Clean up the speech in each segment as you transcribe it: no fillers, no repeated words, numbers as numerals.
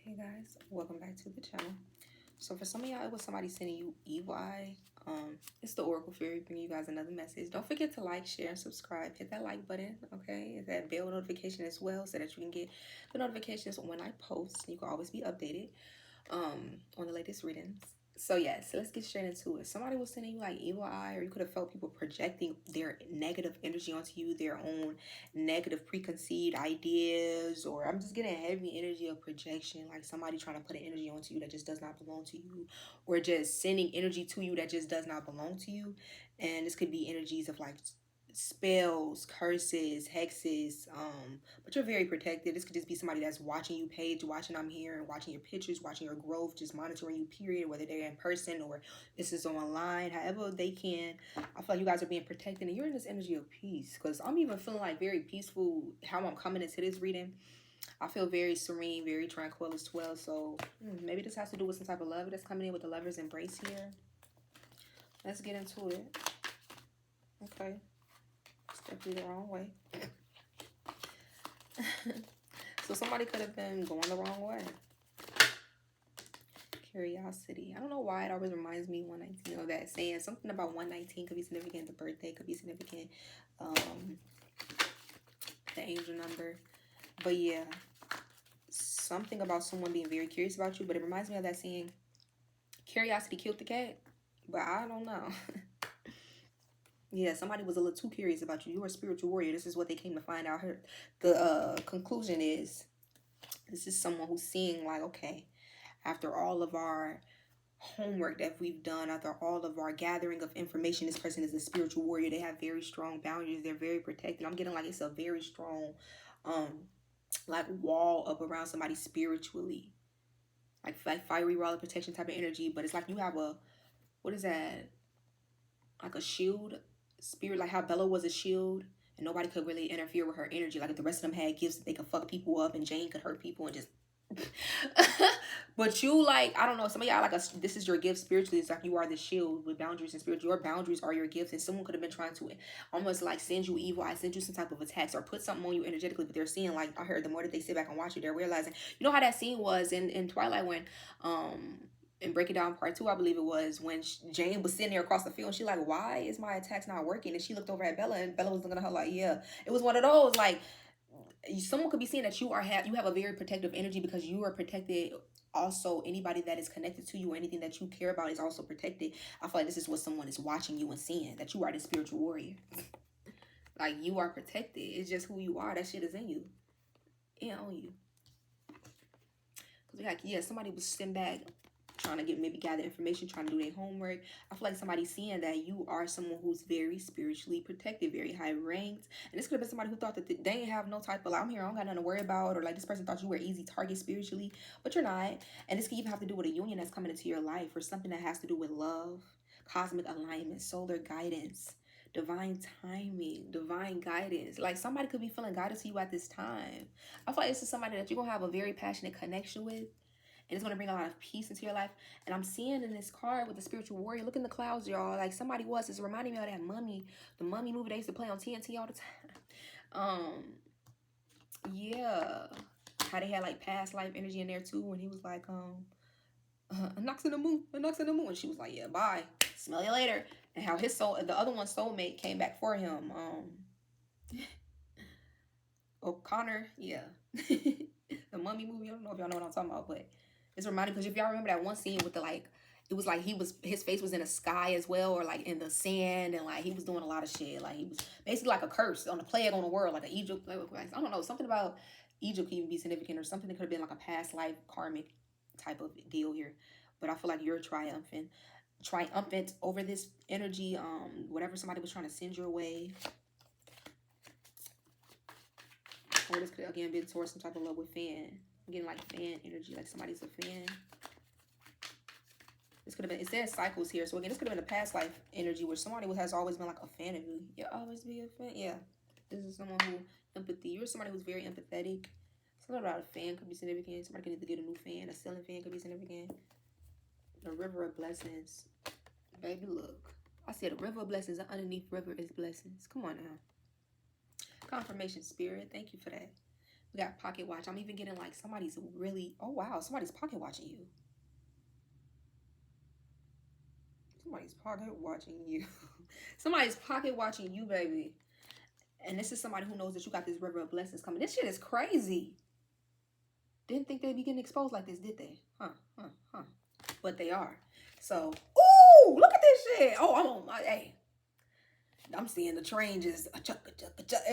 Hey guys, welcome back to the channel. So for some of y'all, it was somebody sending you evil eye. It's the Oracle Fairy bringing you guys another message. Don't forget to like, share, and subscribe. Hit that like button, okay? Hit that bell notification as well so that you can get the notifications when I post. You can always be updated on the latest readings. So yes, let's get straight into it. Somebody was sending you like evil eye, or you could have felt people projecting their negative energy onto you, their own negative preconceived ideas, or I'm just getting a heavy energy of projection, like somebody trying to put an energy onto you that just does not belong to you, or just sending energy to you that just does not belong to you. And this could be energies of like spells, curses, hexes, but you're very protected. This could just be somebody that's watching you, page watching, I'm here, and watching your pictures, watching your growth, just monitoring you, period, whether they're in person or this is online, however they can. I feel like you guys are being protected and you're in this energy of peace, because I'm even feeling like very peaceful how I'm coming into this reading. I feel very serene, very tranquil as well. So maybe this has to do with some type of love that's coming in with the lover's embrace here. Let's get into it. Okay. Definitely the wrong way. So somebody could have been going the wrong way. Curiosity. I don't know why it always reminds me 119 of that saying. Something about 119 could be significant. The birthday could be significant. The angel number. But yeah, something about someone being very curious about you. But it reminds me of that saying, curiosity killed the cat. But I don't know. Yeah, somebody was a little too curious about you. You're a spiritual warrior. This is what they came to find out. The conclusion is, this is someone who's seeing like, okay, after all of our homework that we've done, after all of our gathering of information, this person is a spiritual warrior. They have very strong boundaries. They're very protected. I'm getting like it's a very strong, like wall up around somebody spiritually. Like fiery wall of protection type of energy. But it's like you have a, what is that? Like a shield spirit, like how Bella was a shield and nobody could really interfere with her energy. Like if the rest of them had gifts, they could fuck people up, and Jane could hurt people and just but you, like, I don't know, some of y'all like this is your gift spiritually. It's like you are the shield with boundaries and spirit. Your boundaries are your gifts, and someone could have been trying to almost like send you evil. I send you some type of attacks or put something on you energetically, but they're seeing, like I heard, the more that they sit back and watch you, they're realizing, you know how that scene was in Twilight when in Breaking Down Part 2, I believe it was, when Jane was sitting there across the field and she like, why is my attacks not working? And she looked over at Bella, and Bella was looking at her like, yeah. It was one of those, like, someone could be seeing that you have a very protective energy because you are protected. Also, anybody that is connected to you or anything that you care about is also protected. I feel like this is what someone is watching you and seeing, that you are the spiritual warrior. Like, you are protected. It's just who you are. That shit is in you. It on you. Because, like, yeah, somebody was sitting back trying to maybe gather information, trying to do their homework. I feel like somebody's seeing that you are someone who's very spiritually protected, very high ranked. And this could have been somebody who thought that they didn't have no type of, like, I'm here, I don't got nothing to worry about, or like this person thought you were easy target spiritually, but you're not. And this could even have to do with a union that's coming into your life, or something that has to do with love, cosmic alignment, solar guidance, divine timing, divine guidance. Like, somebody could be feeling guided to you at this time. I feel like this is somebody that you're gonna have a very passionate connection with, and it's going to bring a lot of peace into your life. And I'm seeing in this card with the spiritual warrior, look in the clouds, y'all. Like, somebody was, it's reminding me of that Mummy, the Mummy movie they used to play on TNT all the time. Yeah, how they had like past life energy in there too, when he was like, a knocks in the moon, a knocks in the moon. And she was like, yeah, bye, smell you later. And how his soul, the other one's soulmate, came back for him. O'Connor, yeah. The Mummy movie, I don't know if y'all know what I'm talking about, but it's reminding, because if y'all remember that one scene with the, like, it was like his face was in the sky as well, or like in the sand, and like he was doing a lot of shit. Like, he was basically like a curse on a plague on the world, like an Egypt, like, I don't know, something about Egypt can even be significant, or something that could have been like a past life karmic type of deal here. But I feel like you're triumphant over this energy, whatever somebody was trying to send your way. Or this could again be towards some type of love with fan. I'm getting like fan energy, like somebody's a fan. This could have been, it says cycles here. So again, this could have been a past life energy where somebody has always been like a fan of you. You'll always be a fan. Yeah. This is someone who empathy. You're somebody who's very empathetic. Something about a fan could be significant. Somebody could need to get a new fan. A ceiling fan could be significant. The river of blessings. Baby, look. I said a river of blessings, and underneath river is blessings. Come on now. Confirmation, spirit. Thank you for that. We got pocket watch. I'm even getting like somebody's really, oh wow, somebody's pocket watching you. Somebody's pocket watching you. Somebody's pocket watching you, baby. And this is somebody who knows that you got this river of blessings coming. This shit is crazy. Didn't think they'd be getting exposed like this, did they? Huh. But they are. So, ooh, look at this shit. Oh, I'm on my, hey. I'm seeing the train just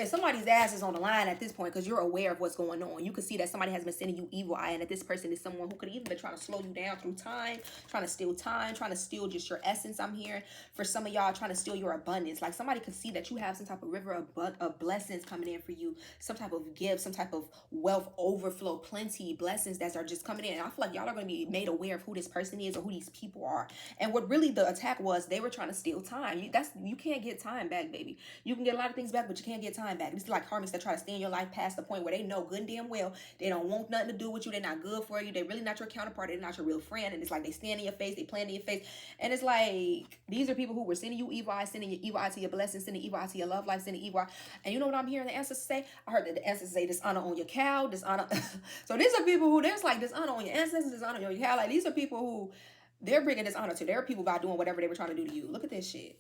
somebody's ass is on the line at this point because you're aware of what's going on. You can see that somebody has been sending you evil eye, and that this person is someone who could even be trying to slow you down through time, trying to steal just your essence. I'm hearing for some of y'all trying to steal your abundance. Like somebody could see that you have some type of river of blessings coming in for you, some type of gift, some type of wealth overflow, plenty blessings that are just coming in. And I feel like y'all are going to be made aware of who this person is or who these people are. And what really the attack was, they were trying to steal time. You can't get time back, baby. You can get a lot of things back, but you can't get time back. This is like karmics that try to stay in your life past the point where they know good and damn well they don't want nothing to do with you. They're not good for you. They're really not your counterpart. They're not your real friend. And it's like they stand in your face, they plan in your face. And it's like these are people who were sending you evil eye, sending your evil eye to your blessings, sending evil eye to your love life, sending evil eye. And you know what I'm hearing the ancestors say? I heard that the ancestors say dishonor on your cow, dishonor. So these are people who there's like dishonor on your ancestors, dishonor on your cow. Like these are people who they're bringing dishonor to their people by doing whatever they were trying to do to you. Look at this shit.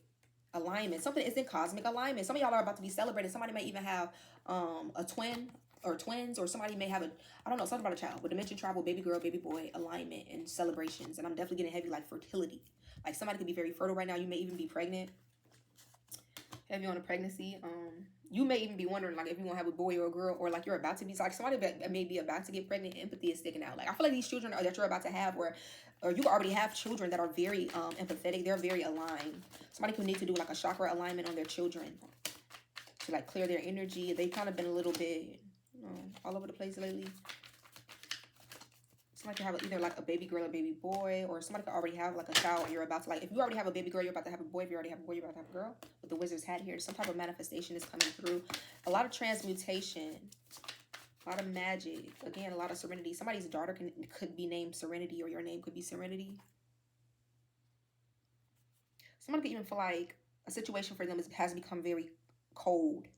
Alignment. Something is in cosmic alignment. Some of y'all are about to be celebrated. Somebody may even have a twin or twins, or somebody may have I don't know, something about a child. But dimension travel, baby girl, baby boy, alignment and celebrations. And I'm definitely getting heavy like fertility. Like somebody could be very fertile right now. You may even be pregnant. Heavy on a pregnancy. You may even be wondering like if you want to have a boy or a girl, or like you're about to be like somebody that may be about to get pregnant. Empathy is sticking out. Like I feel like these children that you're about to have, or you already have children that are very empathetic. They're very aligned. Somebody could need to do like a chakra alignment on their children to like clear their energy. They've kind of been a little bit all over the place lately. Somebody could have either like a baby girl or baby boy, or somebody could already have like a child and you're about to like, if you already have a baby girl, you're about to have a boy. If you already have a boy, you're about to have a girl. With the wizard's hat here, some type of manifestation is coming through. A lot of transmutation, a lot of magic. Again, a lot of serenity. Somebody's daughter could be named Serenity, or your name could be Serenity. Somebody could even feel like a situation for them has become very cold.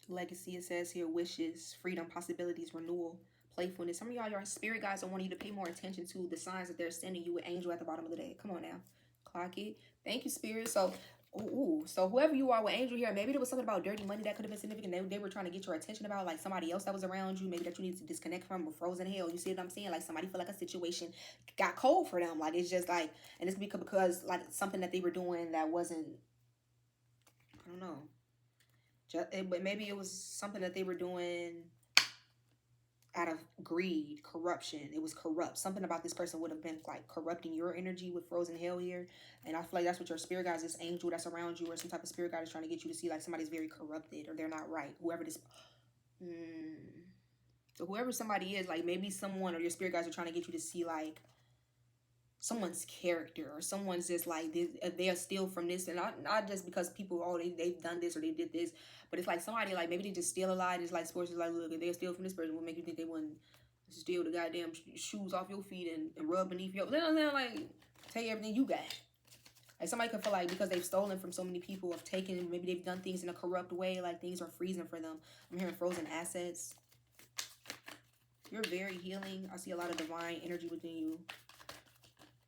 Legacy, it says here, wishes, freedom, possibilities, renewal, playfulness. Some of y'all, your spirit guides are wanting you to pay more attention to the signs that they're sending you with angel at the bottom of the day. Come on now. Clock it. Thank you, spirit. So, so whoever you are with angel here, maybe there was something about dirty money that could have been significant. They were trying to get your attention about, like somebody else that was around you, maybe that you need to disconnect from, or frozen hell. You see what I'm saying? Like somebody feel like a situation got cold for them. Like it's just like, and it's because like something that they were doing that wasn't, I don't know. But maybe it was something that they were doing out of greed, corruption. It was corrupt. Something about this person would have been like corrupting your energy with frozen hell here. And I feel like that's what your spirit guide is, this angel that's around you, or some type of spirit guide is trying to get you to see like somebody's very corrupted, or they're not right. Whoever this... So whoever somebody is, like maybe someone or your spirit guides are trying to get you to see like someone's character, or someone's just like they're still from this, and not just because people they've done this or they did this, but it's like somebody like maybe they just steal a lot. It's like sports is like, look, if they're steal from this person, will make you think they wouldn't steal the goddamn shoes off your feet and rub beneath your, like tell you everything you got. Like somebody could feel like because they've stolen from so many people, have taken, maybe they've done things in a corrupt way, like things are freezing for them. I'm hearing frozen assets. You're very healing. I see a lot of divine energy within you.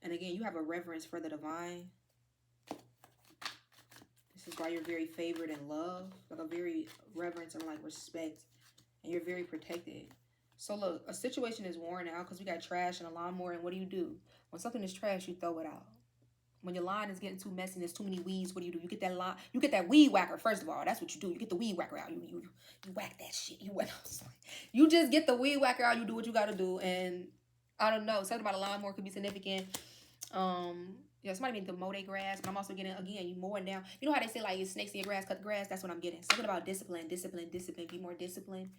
And again, you have a reverence for the divine. This is why you're very favored and loved. Like a very reverence and like respect. And you're very protected. So look, a situation is worn out because we got trash and a lawnmower. And what do? When something is trash, you throw it out. When your lawn is getting too messy and there's too many weeds, what do? You get that lawn, you get that weed whacker. First of all, that's what you do. You get the weed whacker out. You whack that shit. You just get the weed whacker out. You do what you got to do. And I don't know, something about a lawnmower could be significant. Yeah, somebody made the mow their grass, but I'm also getting, again, you mowing down. You know how they say like snakes in your grass, cut the grass? That's what I'm getting. Something about discipline. Be more disciplined.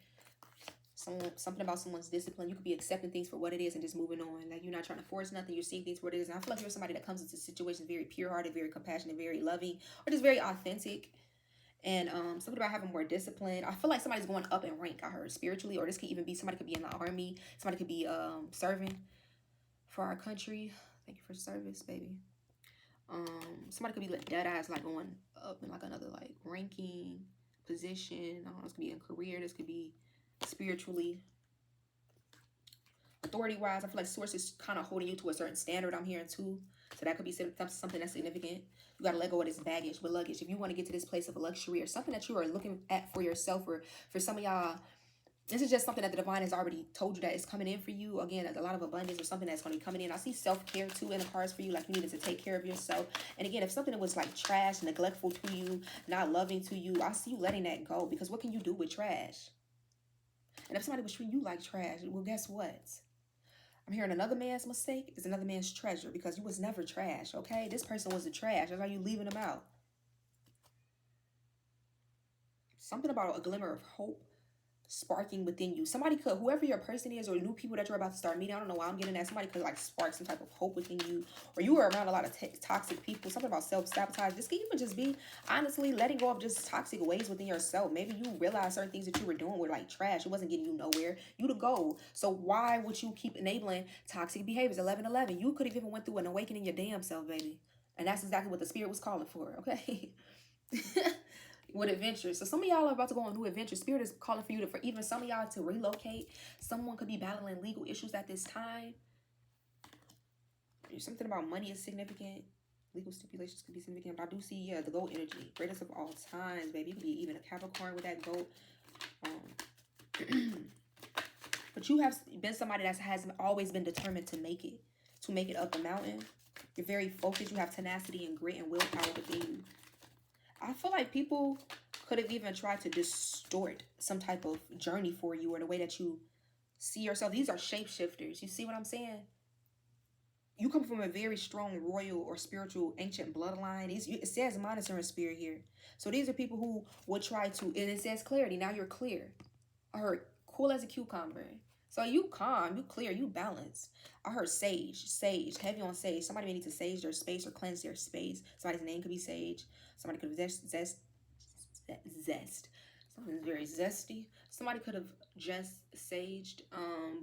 Something about someone's discipline. You could be accepting things for what it is and just moving on. Like you're not trying to force nothing. You're seeing things for what it is. And I feel like you're somebody that comes into situations very pure-hearted, very compassionate, very loving, or just very authentic. And something about having more discipline. I feel like somebody's going up in rank, I heard, spiritually, or this could even be somebody could be in the army. Somebody could be serving. for our country. Thank you for service, baby. Somebody could be like dead eyes, like going up in like another like ranking position. This could be in career. This could be spiritually, authority wise. I feel like source is kind of holding you to a certain standard. I'm hearing too, so that could be something that's significant. You got to let go of this baggage with luggage. If you want to get to this place of luxury or something that you are looking at for yourself, or for some of y'all, this is just something that the divine has already told you that is coming in for you. Again, a lot of abundance or something that's going to be coming in. I see self-care too in the cards for you. Like you needed to take care of yourself. And again, if something that was like trash, neglectful to you, not loving to you, I see you letting that go. Because what can you do with trash? And if somebody was treating you like trash, well, guess what? I'm hearing another man's mistake is another man's treasure. Because you was never trash, okay? This person was the trash. That's why you leaving them out. Something about a glimmer of hope sparking within you. Somebody could, whoever your person is, or new people that you're about to start meeting, I don't know why I'm getting that. Somebody could like spark some type of hope within you, or you were around a lot of toxic people. Something about self-sabotage. This could even just be honestly letting go of just toxic ways within yourself. Maybe you realized certain things that you were doing were like trash. It wasn't getting you nowhere. You the goal. So why would you keep enabling toxic behaviors? 1111. You could have even went through an awakening your damn self, baby. And that's exactly what the spirit was calling for, okay? With adventures. So some of y'all are about to go on new adventures. Spirit is calling for you to, for even some of y'all to relocate. Someone could be battling legal issues at this time. Something about money is significant. Legal stipulations could be significant. But I do see, yeah, the goat energy. Greatest of all times, baby. You could be even a Capricorn with that goat. But you have been somebody that has always been determined to make it up the mountain. You're very focused. You have tenacity and grit and willpower within you. I feel like people could have even tried to distort some type of journey for you, or the way that you see yourself. These are shapeshifters. You see what I'm saying? You come from a very strong royal or spiritual ancient bloodline. It says monitoring spirit here. So these are people who would try to, and it says clarity. Now you're clear. I heard cool as a cucumber. So you calm, you clear, you balance. I heard sage, heavy on sage. Somebody may need to sage their space or cleanse their space. Somebody's name could be sage. Somebody could have zest. Something's very zesty. Somebody could have just saged.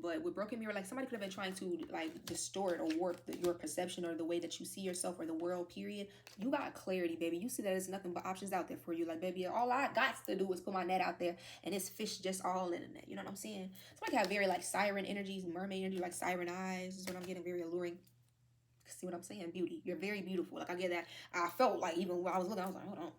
But with broken mirror, like somebody could have been trying to like distort or warp your perception or the way that you see yourself or the world, period. You got clarity, baby. You see that there's nothing but options out there for you. Like, baby, all I got to do is put my net out there and it's fish just all in the net. You know what I'm saying? Somebody have very like siren energies, mermaid energy, like siren eyes is what I'm getting, very alluring. See what I'm saying? Beauty. You're very beautiful. Like I get that. I felt like even when I was looking, I was like, hold on.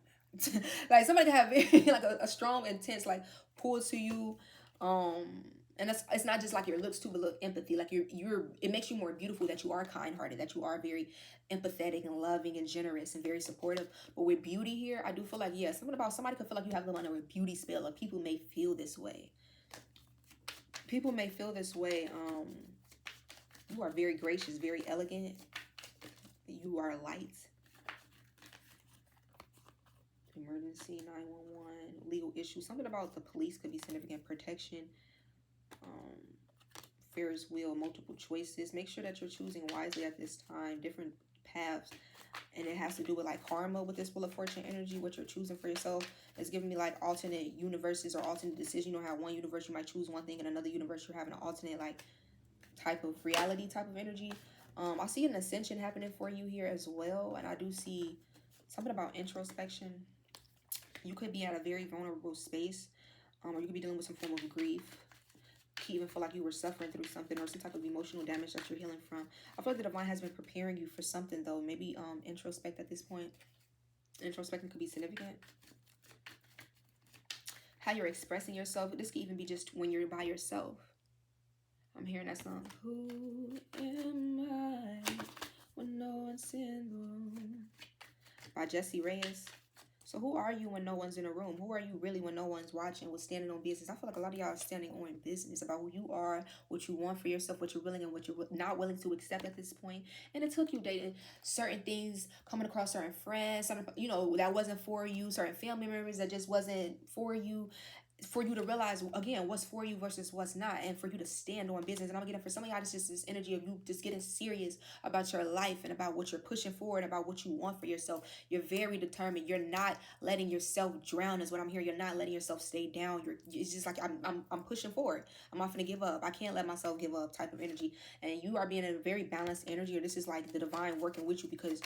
Like somebody can have very like a strong, intense like pull to you. And it's not just like your looks too, but look, empathy. Like it makes you more beautiful that you are kind-hearted, that you are very empathetic and loving and generous and very supportive. But with beauty here, I do feel like, yeah, something about somebody could feel like you have them under a beauty spell. Like people may feel this way. People may feel this way. You are very gracious, very elegant. You are light. Emergency, 911, legal issues. Something about the police could be significant. Protection, Ferris wheel, multiple choices. Make sure that you're choosing wisely at this time. Different paths. And it has to do with like karma with this Wheel of Fortune energy. What you're choosing for yourself is giving me like alternate universes or alternate decisions. You know how one universe you might choose one thing, and another universe you're having an alternate like type of reality type of energy. I see an ascension happening for you here as well. And I do see something about introspection. You could be at a very vulnerable space, or you could be dealing with some form of grief. You even feel like you were suffering through something or some type of emotional damage that you're healing from. I feel like the divine has been preparing you for something, though. Maybe introspect at this point. Introspecting could be significant. How you're expressing yourself. This could even be just when you're by yourself. I'm hearing that song. Who am I when no one's in the room? By Jessie Reyes. So who are you when no one's in a room? Who are you really when no one's watching? What's standing on business? I feel like a lot of y'all are standing on business about who you are, what you want for yourself, what you're willing and what you're not willing to accept at this point. And it took you dating certain things, coming across certain friends, certain, you know, that wasn't for you, certain family members that just wasn't for you. for you to realize, again, what's for you versus what's not, and for you to stand on business. And I'm getting, for some of y'all, it's just this energy of you just getting serious about your life and about what you're pushing forward, about what you want for yourself. You're very determined. You're not letting yourself drown, is what I'm hearing. You're not letting yourself stay down. It's just like, I'm pushing forward. I'm not gonna give up. I can't let myself give up type of energy. And you are being in a very balanced energy, or this is like the divine working with you, because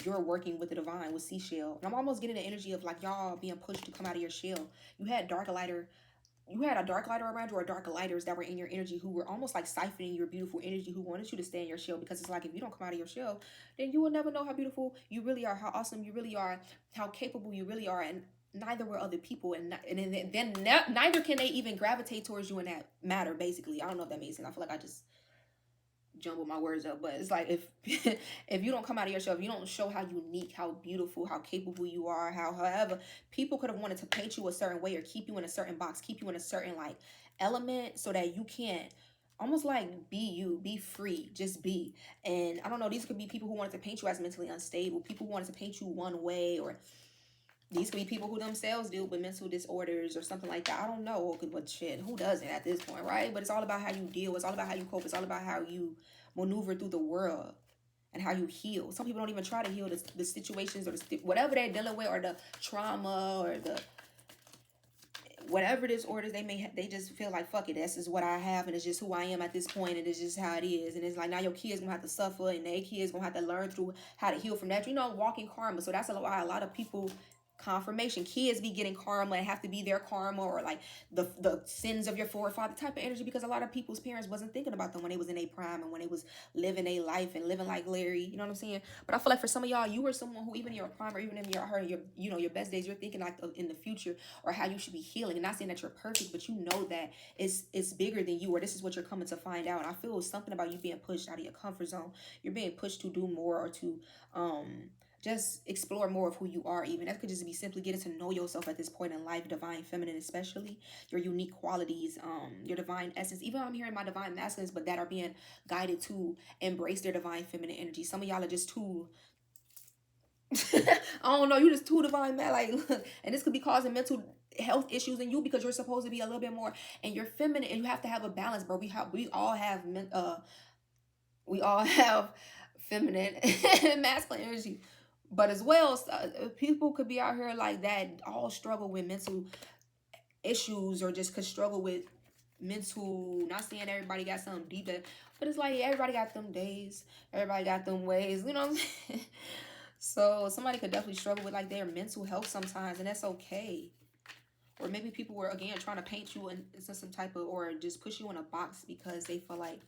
you're working with the divine, with seashell. And I'm almost getting the energy of like y'all being pushed to come out of your shell. You had a dark lighter around you, or dark lighters that were in your energy, who were almost like siphoning your beautiful energy, who wanted you to stay in your shell, because it's like, if you don't come out of your shell, then you will never know how beautiful you really are, how awesome you really are, how capable you really are. And neither will other people, and then neither can they even gravitate towards you in that matter, basically. I don't know if that makes sense. I feel like I just jumble my words up, but it's like, if if you don't come out of your shell, if you don't show how unique, how beautiful, how capable you are, however people could have wanted to paint you a certain way, or keep you in a certain box, keep you in a certain like element, so that you can't almost like be you, be free, just be. And I don't know, these could be people who wanted to paint you as mentally unstable, people who wanted to paint you one way, or these could be people who themselves deal with mental disorders or something like that. I don't know. But shit, who doesn't at this point, right? But it's all about how you deal. It's all about how you cope. It's all about how you maneuver through the world and how you heal. Some people don't even try to heal the situations, or whatever they're dealing with, or the trauma, or the whatever disorders they may have. They just feel like, fuck it, this is what I have, and it's just who I am at this point, and it's just how it is. And it's like, now your kids gonna have to suffer, and their kids gonna have to learn through how to heal from that. Walking karma. So that's why a lot of people, confirmation, kids be getting karma and have to be their karma, or like the sins of your forefather type of energy, because a lot of people's parents wasn't thinking about them when they was in their prime, and when they was living a life and living like Larry, you know what I'm saying? But I feel like for some of y'all, you were someone who, even in your prime, or even in your best days, you're thinking like in the future, or how you should be healing. And not saying that you're perfect, but you know that it's bigger than you, or this is what you're coming to find out. And I feel something about you being pushed out of your comfort zone. You're being pushed to do more, or to just explore more of who you are. Even that could just be simply getting to know yourself at this point in life, divine feminine, especially your unique qualities, your divine essence. Even I'm hearing my divine masculines, but that are being guided to embrace their divine feminine energy. Some of y'all are just too I don't know, you just too divine, man. Like, look, and this could be causing mental health issues in you, because you're supposed to be a little bit more, and you're feminine, and you have to have a balance, bro. We all have feminine and masculine energy. But as well, people could be out here like that, all struggle with mental issues, or just could struggle with mental, not saying everybody got something deep, but it's like everybody got them days, everybody got them ways, you know what I'm saying? So somebody could definitely struggle with like their mental health sometimes, and that's okay. Or maybe people were, again, trying to paint you into some type of, or just push you in a box, because they feel like,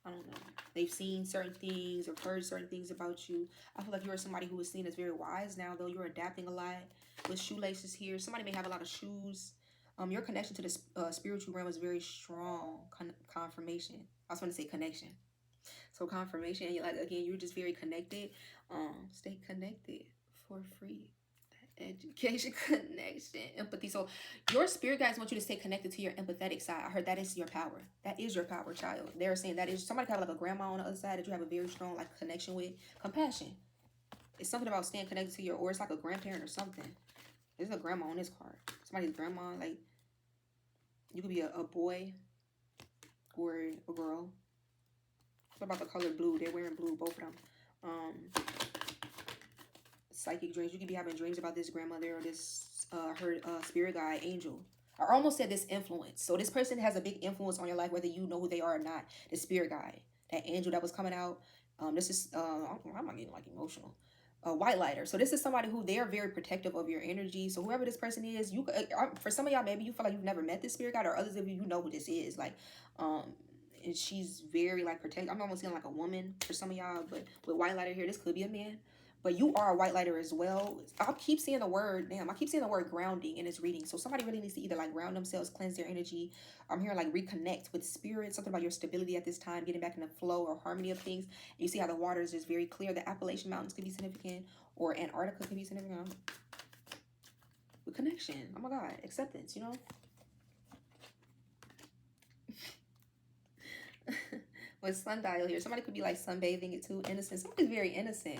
I don't know, they've seen certain things or heard certain things about you. I feel like you're somebody who is seen as very wise now, though. You're adapting a lot with shoelaces here. Somebody may have a lot of shoes. Your connection to the spiritual realm is very strong. Confirmation. I was going to say connection. So confirmation, like, again, you're just very connected. Stay connected for free. Education, connection, empathy. So your spirit guides want you to stay connected to your empathetic side. I heard that is your power. That is your power, child. They're saying that is, somebody could have like a grandma on the other side that you have a very strong like connection with. Compassion. It's something about staying connected to or it's like a grandparent or something. There's a grandma on this card. Somebody's grandma. Like, you could be a boy or a girl. What about the color blue? They're wearing blue, both of them. Psychic dreams. You could be having dreams about this grandmother, or this her spirit guide, angel. I almost said this influence. So this person has a big influence on your life, whether you know who they are or not. The spirit guide, that angel that was coming out. This is I'm not getting like emotional. A white lighter. So this is somebody who, they are very protective of your energy. So whoever this person is, you for some of y'all, maybe you feel like you've never met this spirit guide, or others of you know who this is. Like, and she's very like protective. I'm almost seeing like a woman for some of y'all, but with white lighter here, this could be a man. But you are a white lighter as well. I keep seeing the word, I keep seeing the word grounding in this reading. So somebody really needs to either like ground themselves, cleanse their energy. I'm hearing like reconnect with spirit, something about your stability at this time, getting back in the flow or harmony of things. And you see how the water is just very clear. The Appalachian Mountains could be significant, or Antarctica could be significant. With connection. Oh my God. Acceptance, you know? With sundial here. Somebody could be like sunbathing it too. Innocent. Somebody's very innocent.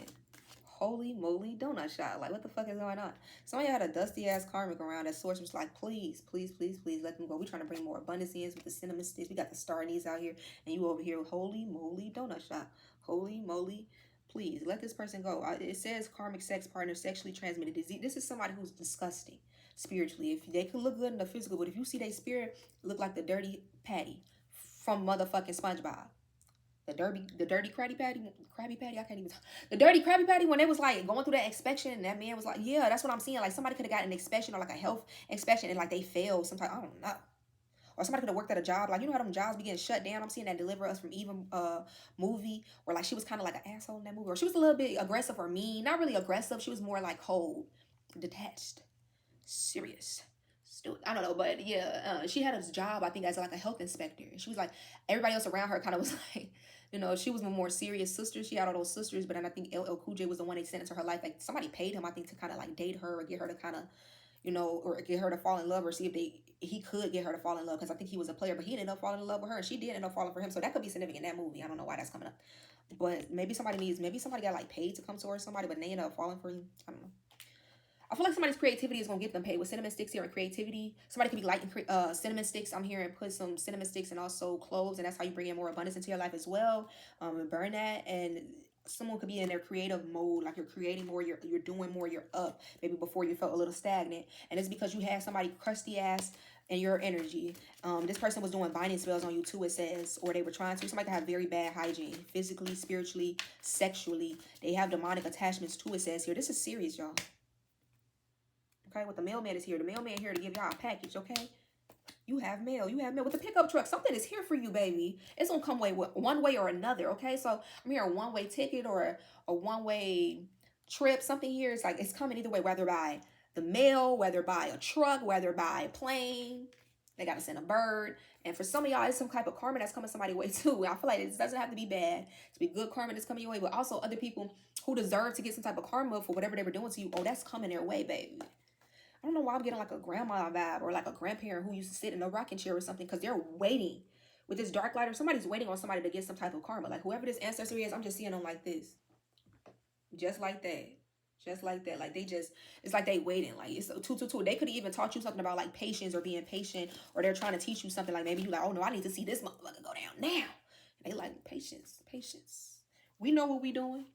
Holy moly donut shot. Like, what the fuck is going on? Somebody had a dusty ass karmic around. That source was like, please, please, please, please let them go. We trying to bring more abundance in with the cinnamon sticks. We got the star anise out here. And you over here, holy moly donut shot. Holy moly. Please let this person go. It says karmic sex partner, sexually transmitted disease. This is somebody who's disgusting spiritually. If they could look good in the physical, but if you see their spirit, look like the dirty patty from motherfucking SpongeBob. The dirty Krabby Patty, I can't even, the dirty Krabby Patty, when it was like going through that inspection and that man was like, yeah, that's what I'm seeing. Like somebody could have got an inspection or like a health inspection and like they failed sometimes, I don't know. Or somebody could have worked at a job, like, you know how them jobs be getting shut down? I'm seeing that Deliver Us from Eve movie, where like she was kind of like an asshole in that movie, or she was a little bit aggressive or mean, not really aggressive, she was more like cold, detached, serious. I don't know, but yeah, she had a job, I think, as like a health inspector. And she was like, everybody else around her kind of was like, you know, she was a more serious sister. She had all those sisters, but then I think LL Cool J was the one they sent into her life. Like somebody paid him, I think, to kind of like date her or get her to kind of, you know, or get her to fall in love or see if he could get her to fall in love, because I think he was a player, but he ended up falling in love with her and she did end up falling for him. So that could be significant in that movie. I don't know why that's coming up, but maybe somebody got like paid to come towards somebody, but they end up falling for you. I don't know. I feel like somebody's creativity is going to get them paid with cinnamon sticks here and creativity. Somebody could be lighting cinnamon sticks. I'm here and put some cinnamon sticks and also cloves, and that's how you bring in more abundance into your life as well. And burn that, and someone could be in their creative mode, like you're creating more, you're doing more, you're up. Maybe before you felt a little stagnant, and it's because you had somebody crusty ass in your energy. This person was doing binding spells on you too, it says, or they were trying to. Somebody could have very bad hygiene, physically, spiritually, sexually. They have demonic attachments too, it says here. This is serious, y'all. Okay, what the mailman is here. The mailman here to give y'all a package, okay? You have mail. You have mail with the pickup truck. Something is here for you, baby. It's gonna come one way or another, okay? So I'm here a one-way ticket or a one-way trip. Something here is like it's coming either way, whether by the mail, whether by a truck, whether by a plane. They gotta send a bird. And for some of y'all, it's some type of karma that's coming somebody's way too. I feel like it doesn't have to be bad. To be good karma that's coming your way, but also other people who deserve to get some type of karma for whatever they were doing to you. Oh, that's coming their way, baby. I don't know why I'm getting like a grandma vibe or like a grandparent who used to sit in a rocking chair or something, because they're waiting with this dark light, or somebody's waiting on somebody to get some type of karma. Like whoever this ancestor is, I'm just seeing them like this. Just like that. Just like that. Like it's like they waiting. Like it's 222. They could have even taught you something about like patience or being patient, or they're trying to teach you something like maybe you like, oh no, I need to see this motherfucker go down now. And they like patience. We know what we doing.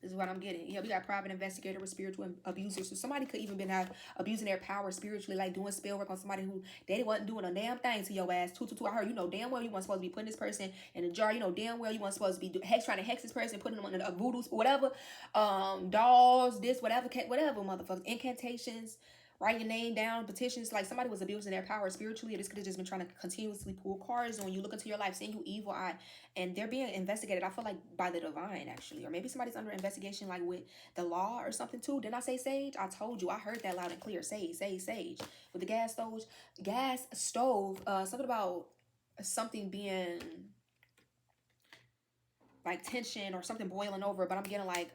This is what I'm getting. Yeah, we got private investigator with spiritual abusers. So somebody could even been out abusing their power spiritually, like doing spell work on somebody who they wasn't doing a damn thing to your ass. 222. I heard you know damn well you weren't supposed to be putting this person in a jar. You know damn well you weren't supposed to be trying to hex this person, putting them on a voodoo, whatever, dolls, this, whatever, motherfuckers, incantations. Write your name down, petitions. Like somebody was abusing their power spiritually. This could have just been trying to continuously pull cards. And when you look into your life, seeing you evil eye, and they're being investigated, I feel like by the divine actually, or maybe somebody's under investigation like with the law or something too. Didn't I say sage? I told you. I heard that loud and clear. Sage with the gas stove. Something about something being like tension or something boiling over, but I'm getting like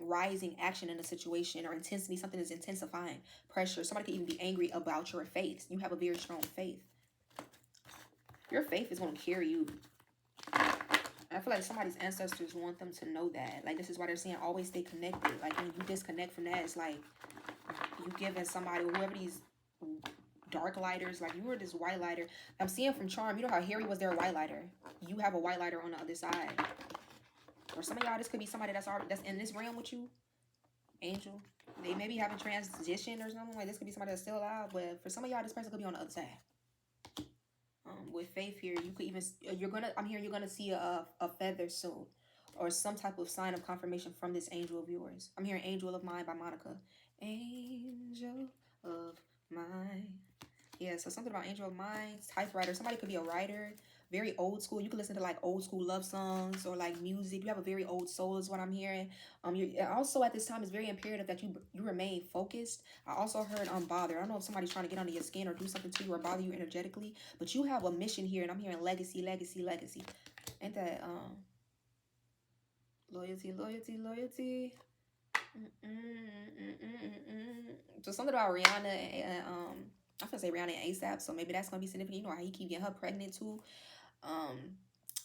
rising action in a situation or intensity. Something is intensifying pressure. Somebody could even be angry about your faith. You have a very strong faith. Your faith is going to carry you. I feel like somebody's ancestors want them to know that. Like this is why they're saying always stay connected. Like when you disconnect from that, it's like you giving somebody, whoever these dark lighters, like you were this white lighter. I'm seeing from Charm, you know how Harry was their white lighter. You have a white lighter on the other side. Or some of y'all, this could be somebody that's in this realm with you. Angel. They may be having transition or something. Like this could be somebody that's still alive. But for some of y'all, this person could be on the other side. With faith here, you could even, I'm hearing you're gonna see a feather soon. Or some type of sign of confirmation from this angel of yours. I'm hearing Angel of Mine by Monica. Angel of Mine. Yeah, so something about Angel of Mine, typewriter. Somebody could be a writer. Very old school. You can listen to like old school love songs or like music. You have a very old soul is what I'm hearing. Also at this time it's very imperative that you remain focused. I also heard bother. I don't know if somebody's trying to get under your skin or do something to you or bother you energetically, but you have a mission here, and I'm hearing legacy. Ain't that loyalty. So something about Rihanna and I'm gonna say Rihanna and ASAP. So maybe that's gonna be significant. You know how he keep getting her pregnant too.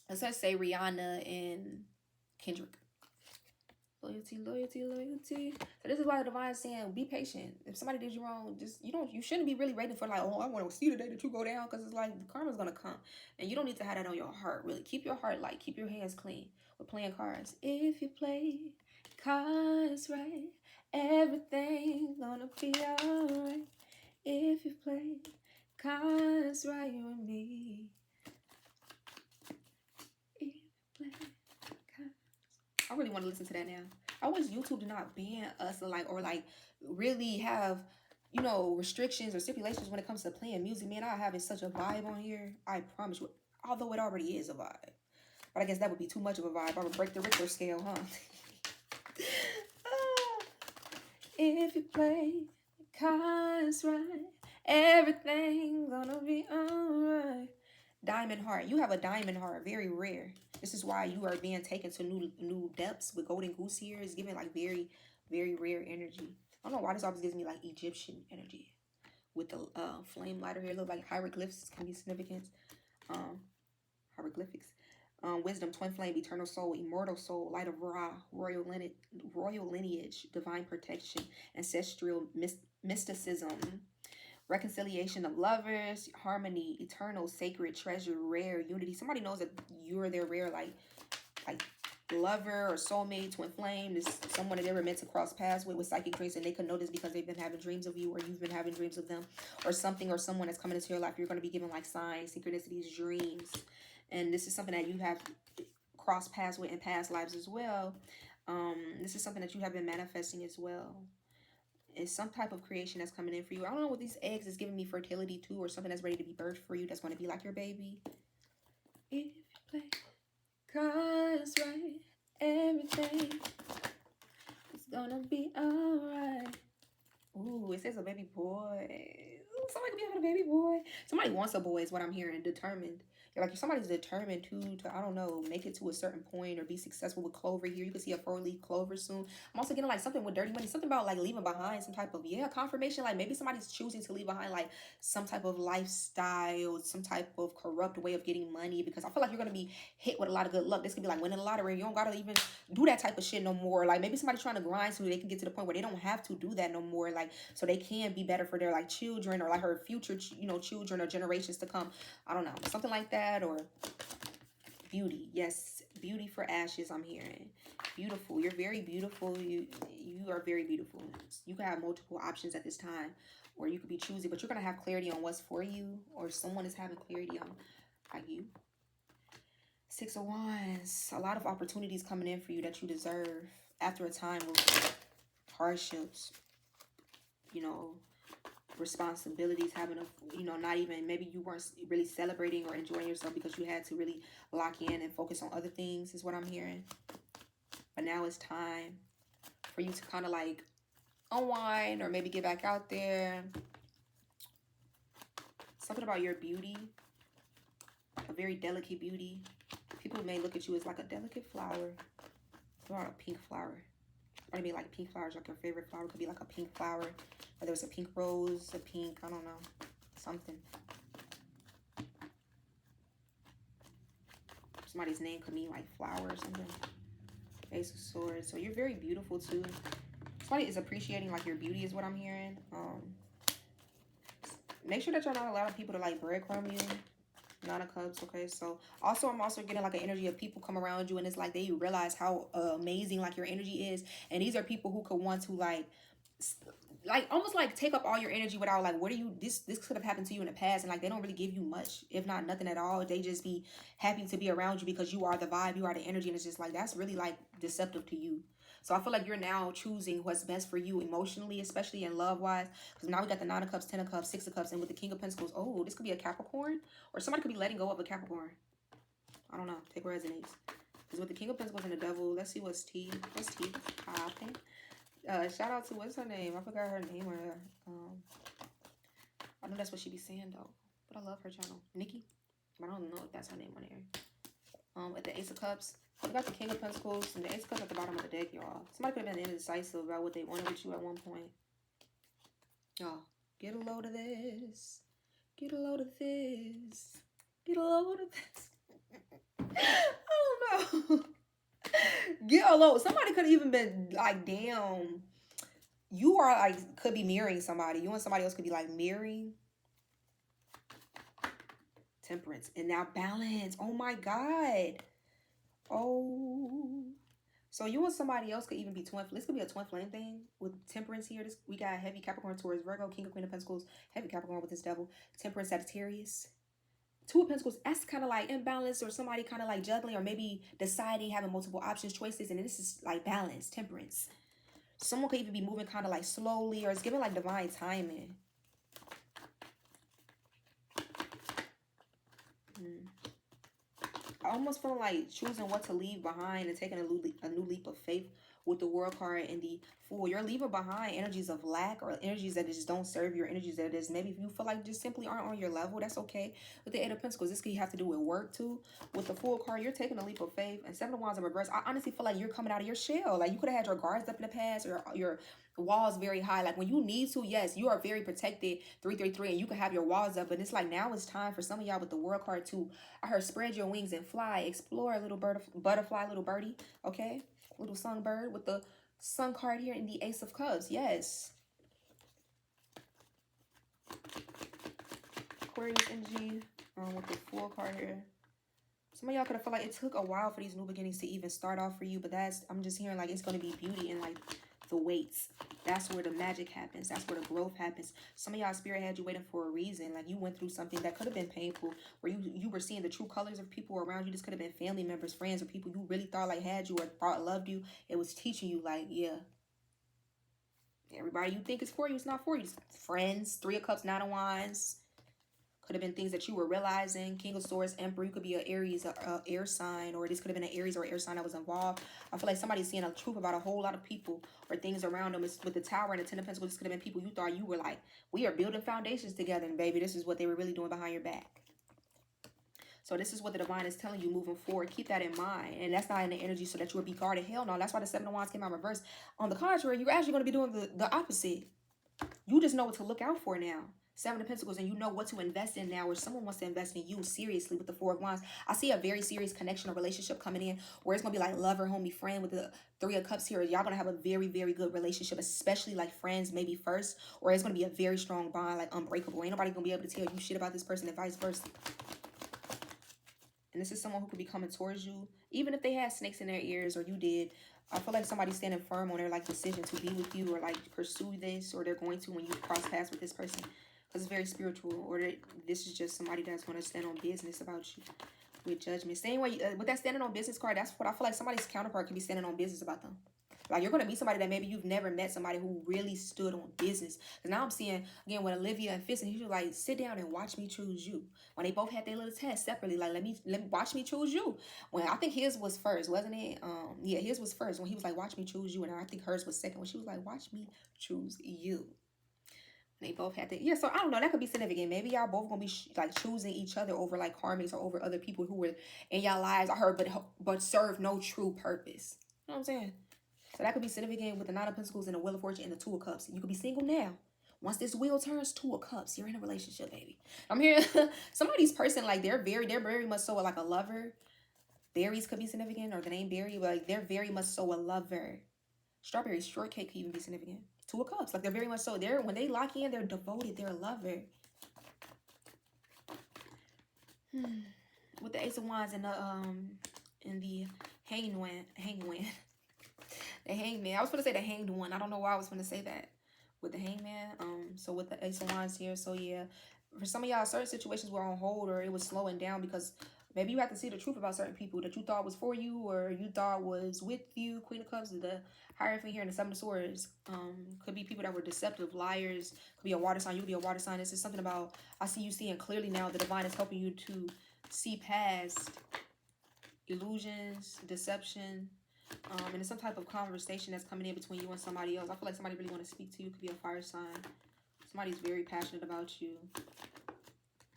Let's just say Rihanna and Kendrick. Loyalty, loyalty, loyalty. So this is why the divine is saying, be patient. If somebody did you wrong, just you shouldn't be really waiting for like, oh, I want to see the day that you go down, because it's like the karma's gonna come, and you don't need to have that on your heart. Really, keep your heart light, keep your hands clean with playing cards. If you play cards right, everything gonna be alright. If you play cards right with me, if you play cards. I really want to listen to that now. I wish YouTube did not ban us or really have, you know, restrictions or stipulations when it comes to playing music. Man, I have such a vibe on here. I promise you. Although it already is a vibe. But I guess that would be too much of a vibe. I would break the Richter scale, huh? If you play cards right, everything gonna be alright. Diamond heart. You have a diamond heart. Very rare. This is why you are being taken to new depths with golden goose here. It's giving like very, very rare energy. I don't know why this always gives me like Egyptian energy. With the flame lighter here. Look like hieroglyphs can be significant. Hieroglyphics. Wisdom, twin flame, eternal soul, immortal soul, light of Ra, royal lineage, divine protection, ancestral mysticism, reconciliation of lovers, harmony, eternal, sacred, treasure, rare, unity. Somebody knows that you're their rare, like lover or soulmate, twin flame. This someone that they were meant to cross paths with psychic dreams, and they could know this because they've been having dreams of you, or you've been having dreams of them, or something, or someone that's coming into your life. You're going to be given like signs, synchronicities, dreams. And this is something that you have crossed paths with in past lives as well. This is something that you have been manifesting as well. It's some type of creation that's coming in for you. I don't know what these eggs is giving me fertility too, or something that's ready to be birthed for you that's going to be like your baby. If you play cards right, everything is gonna be alright. Ooh, it says a baby boy. Ooh, somebody could be having a baby boy. Somebody wants a boy is what I'm hearing. Determined. Like if somebody's determined to, I don't know, make it to a certain point or be successful with clover here. You can see a 4-leaf clover soon. I'm also getting like something with dirty money. Something about like leaving behind some type of, confirmation. Like maybe somebody's choosing to leave behind like some type of lifestyle, some type of corrupt way of getting money. Because I feel like you're going to be hit with a lot of good luck. This could be like winning the lottery. You don't got to even do that type of shit no more. Like maybe somebody's trying to grind so they can get to the point where they don't have to do that no more. Like so they can be better for their like children or like her future, children or generations to come. I don't know. Something like that. Or beauty. Yes, beauty for ashes. I'm hearing beautiful. You're very beautiful. You are very beautiful. You can have multiple options at this time, or you could be choosy, but you're gonna have clarity on what's for you, or someone is having clarity on you. 6 of Wands. A lot of opportunities coming in for you that you deserve after a time of hardships, responsibilities, having a, not even, maybe you weren't really celebrating or enjoying yourself because you had to really lock in and focus on other things is what I'm hearing. But now it's time for you to kind of like unwind or maybe get back out there. Something about your beauty, a very delicate beauty. People may look at you as like a delicate flower. Or a pink flower. Or maybe like pink flowers, like your favorite flower could be like a pink flower. Whether it's a pink rose, a pink, I don't know, something. Somebody's name could mean like flower or something. Ace of Swords. So you're very beautiful too. Somebody is appreciating like your beauty is what I'm hearing. Make sure that you're not allowing people to like breadcrumb you. 9 of Cups. Okay, so also I'm also getting like an energy of people come around you and it's like they realize how amazing like your energy is, and these are people who could want to like almost like take up all your energy without like, what are you, this could have happened to you in the past, and like they don't really give you much, if not nothing at all. They just be happy to be around you because you are the vibe, you are the energy, and it's just like that's really like deceptive to you. So I feel like you're now choosing what's best for you emotionally, especially in love-wise. Because now we got the 9 of Cups, 10 of Cups, 6 of Cups, and with the King of Pentacles, oh, this could be a Capricorn. Or somebody could be letting go of a Capricorn. I don't know. Take what resonates. Because with the King of Pentacles and the Devil, let's see what's tea. What's tea? Shout out to, what's her name? I forgot her name. I know that's what she be saying, though. But I love her channel. Nikki? I don't know if that's her name on here. At the Ace of Cups. We got the King of Pentacles and the Ace of Cups at the bottom of the deck, y'all. Somebody could have been indecisive about what they wanted with you at one point. Y'all, get a load of this. Get a load of this. Get a load of this. I don't know. Get alone. Somebody could have even been like, damn, you are like, could be mirroring somebody. You and somebody else could be like mirroring. Temperance. And now balance. Oh my God. Oh. So you and somebody else could even be twin. This could be a twin flame thing with temperance here. This we got heavy Capricorn towards Virgo, King of Queen of Pentacles, heavy Capricorn with this devil, temperance Sagittarius. Two of Pentacles, that's kind of like imbalance or somebody kind of like juggling or maybe deciding, having multiple options, choices. And this is like balance, temperance. Someone could even be moving kind of like slowly or it's giving like divine timing. I almost feel like choosing what to leave behind and taking a new leap of faith with the World card and the Fool. You're leaving behind energies of lack or energies that just don't serve your energies that is maybe if you feel like just simply aren't on your level, that's okay. With the Eight of Pentacles, this could have to do with work too. With the Fool card, you're taking a leap of faith. And Seven of Wands in reverse, I honestly feel like you're coming out of your shell. Like you could have had your guards up in the past or your walls very high. Like when you need to, yes, you are very protected, 333, and you can have your walls up. But it's like now it's time for some of y'all with the World card to, I heard, spread your wings and fly, explore, little butterfly, little birdie, okay? Little songbird with the Sun card here in the Ace of Cups. Yes. Aquarius energy with the Fool card here. Some of y'all could have felt like it took a while for these new beginnings to even start off for you, but that's, I'm just hearing like it's going to be beauty and like the weights. That's where the magic happens. That's where the growth happens. Some of y'all spirit had you waiting for a reason. Like you went through something that could have been painful, where you were seeing the true colors of people around you. This could have been family members, friends, or people you really thought like had you or thought loved you. It was teaching you like, yeah, everybody you think is for you, it's not for you. Friends, Three of Cups, Nine of Wands. Could have been things that you were realizing. King of Swords, Emperor. You could be an Aries, air sign, or this could have been an Aries or air sign that was involved. I feel like somebody's seeing a truth about a whole lot of people or things around them. It's with the Tower and the Ten of Pentacles. This could have been people you thought you were like, we are building foundations together, and baby, this is what they were really doing behind your back. So this is what the divine is telling you moving forward. Keep that in mind. And that's not in the energy so that you will be guarded. Hell no. That's why the Seven of Wands came out reverse. On the contrary, you're actually going to be doing the opposite. You just know what to look out for now. Seven of Pentacles, and you know what to invest in now, or someone wants to invest in you seriously with the Four of Wands. I see a very serious connection or relationship coming in where it's going to be like lover, homie, friend with the Three of Cups here. Y'all going to have a very, very good relationship, especially like friends maybe first, or it's going to be a very strong bond, like unbreakable. Ain't nobody going to be able to tell you shit about this person and vice versa. And this is someone who could be coming towards you, even if they had snakes in their ears or you did. I feel like somebody's standing firm on their like decision to be with you or like pursue this, or they're going to when you cross paths with this person. Because it's very spiritual, or this is just somebody that's going to stand on business about you with judgment. Same way, with that standing on business card, that's what I feel like somebody's counterpart could be standing on business about them. Like, you're going to meet somebody that maybe you've never met, somebody who really stood on business. Because now I'm seeing, again, with Olivia and Fist, and he's like, sit down and watch me choose you. When they both had their little test separately, like, let me watch me choose you. When I think his was first, wasn't it? Yeah, his was first. When he was like, watch me choose you. And I think hers was second. When she was like, watch me choose you. They both had to, yeah, so I don't know, that could be significant. Maybe y'all both gonna be like choosing each other over like karmics or over other people who were in y'all lives, I heard, but serve no true purpose. You know what I'm saying? So that could be significant with the Nine of Pentacles and the Wheel of Fortune and the Two of Cups. You could be single now. Once this wheel turns, Two of Cups, you're in a relationship, baby. I'm hearing somebody's person, like they're very much so like a lover. Berries could be significant, or the name Berry, but like they're very much so a lover. Strawberry shortcake could even be significant. Two of Cups, like they're very much so. When they lock in, they're devoted. They're a lover. With the Ace of Wands and the Hangman, the Hangman. I was gonna say the Hanged One. I don't know why I was gonna say that. With the Hangman. So with the Ace of Wands here, so yeah, for some of y'all, certain situations were on hold or it was slowing down because maybe you have to see the truth about certain people that you thought was for you or you thought was with you. Queen of Cups, the Hierophant here, and the Seven of Swords. Could be people that were deceptive, liars. Could be a water sign. You could be a water sign. This is something about, I see you seeing clearly now. The divine is helping you to see past illusions, deception, and it's some type of conversation that's coming in between you and somebody else. I feel like somebody really want to speak to you. Could be a fire sign. Somebody's very passionate about you.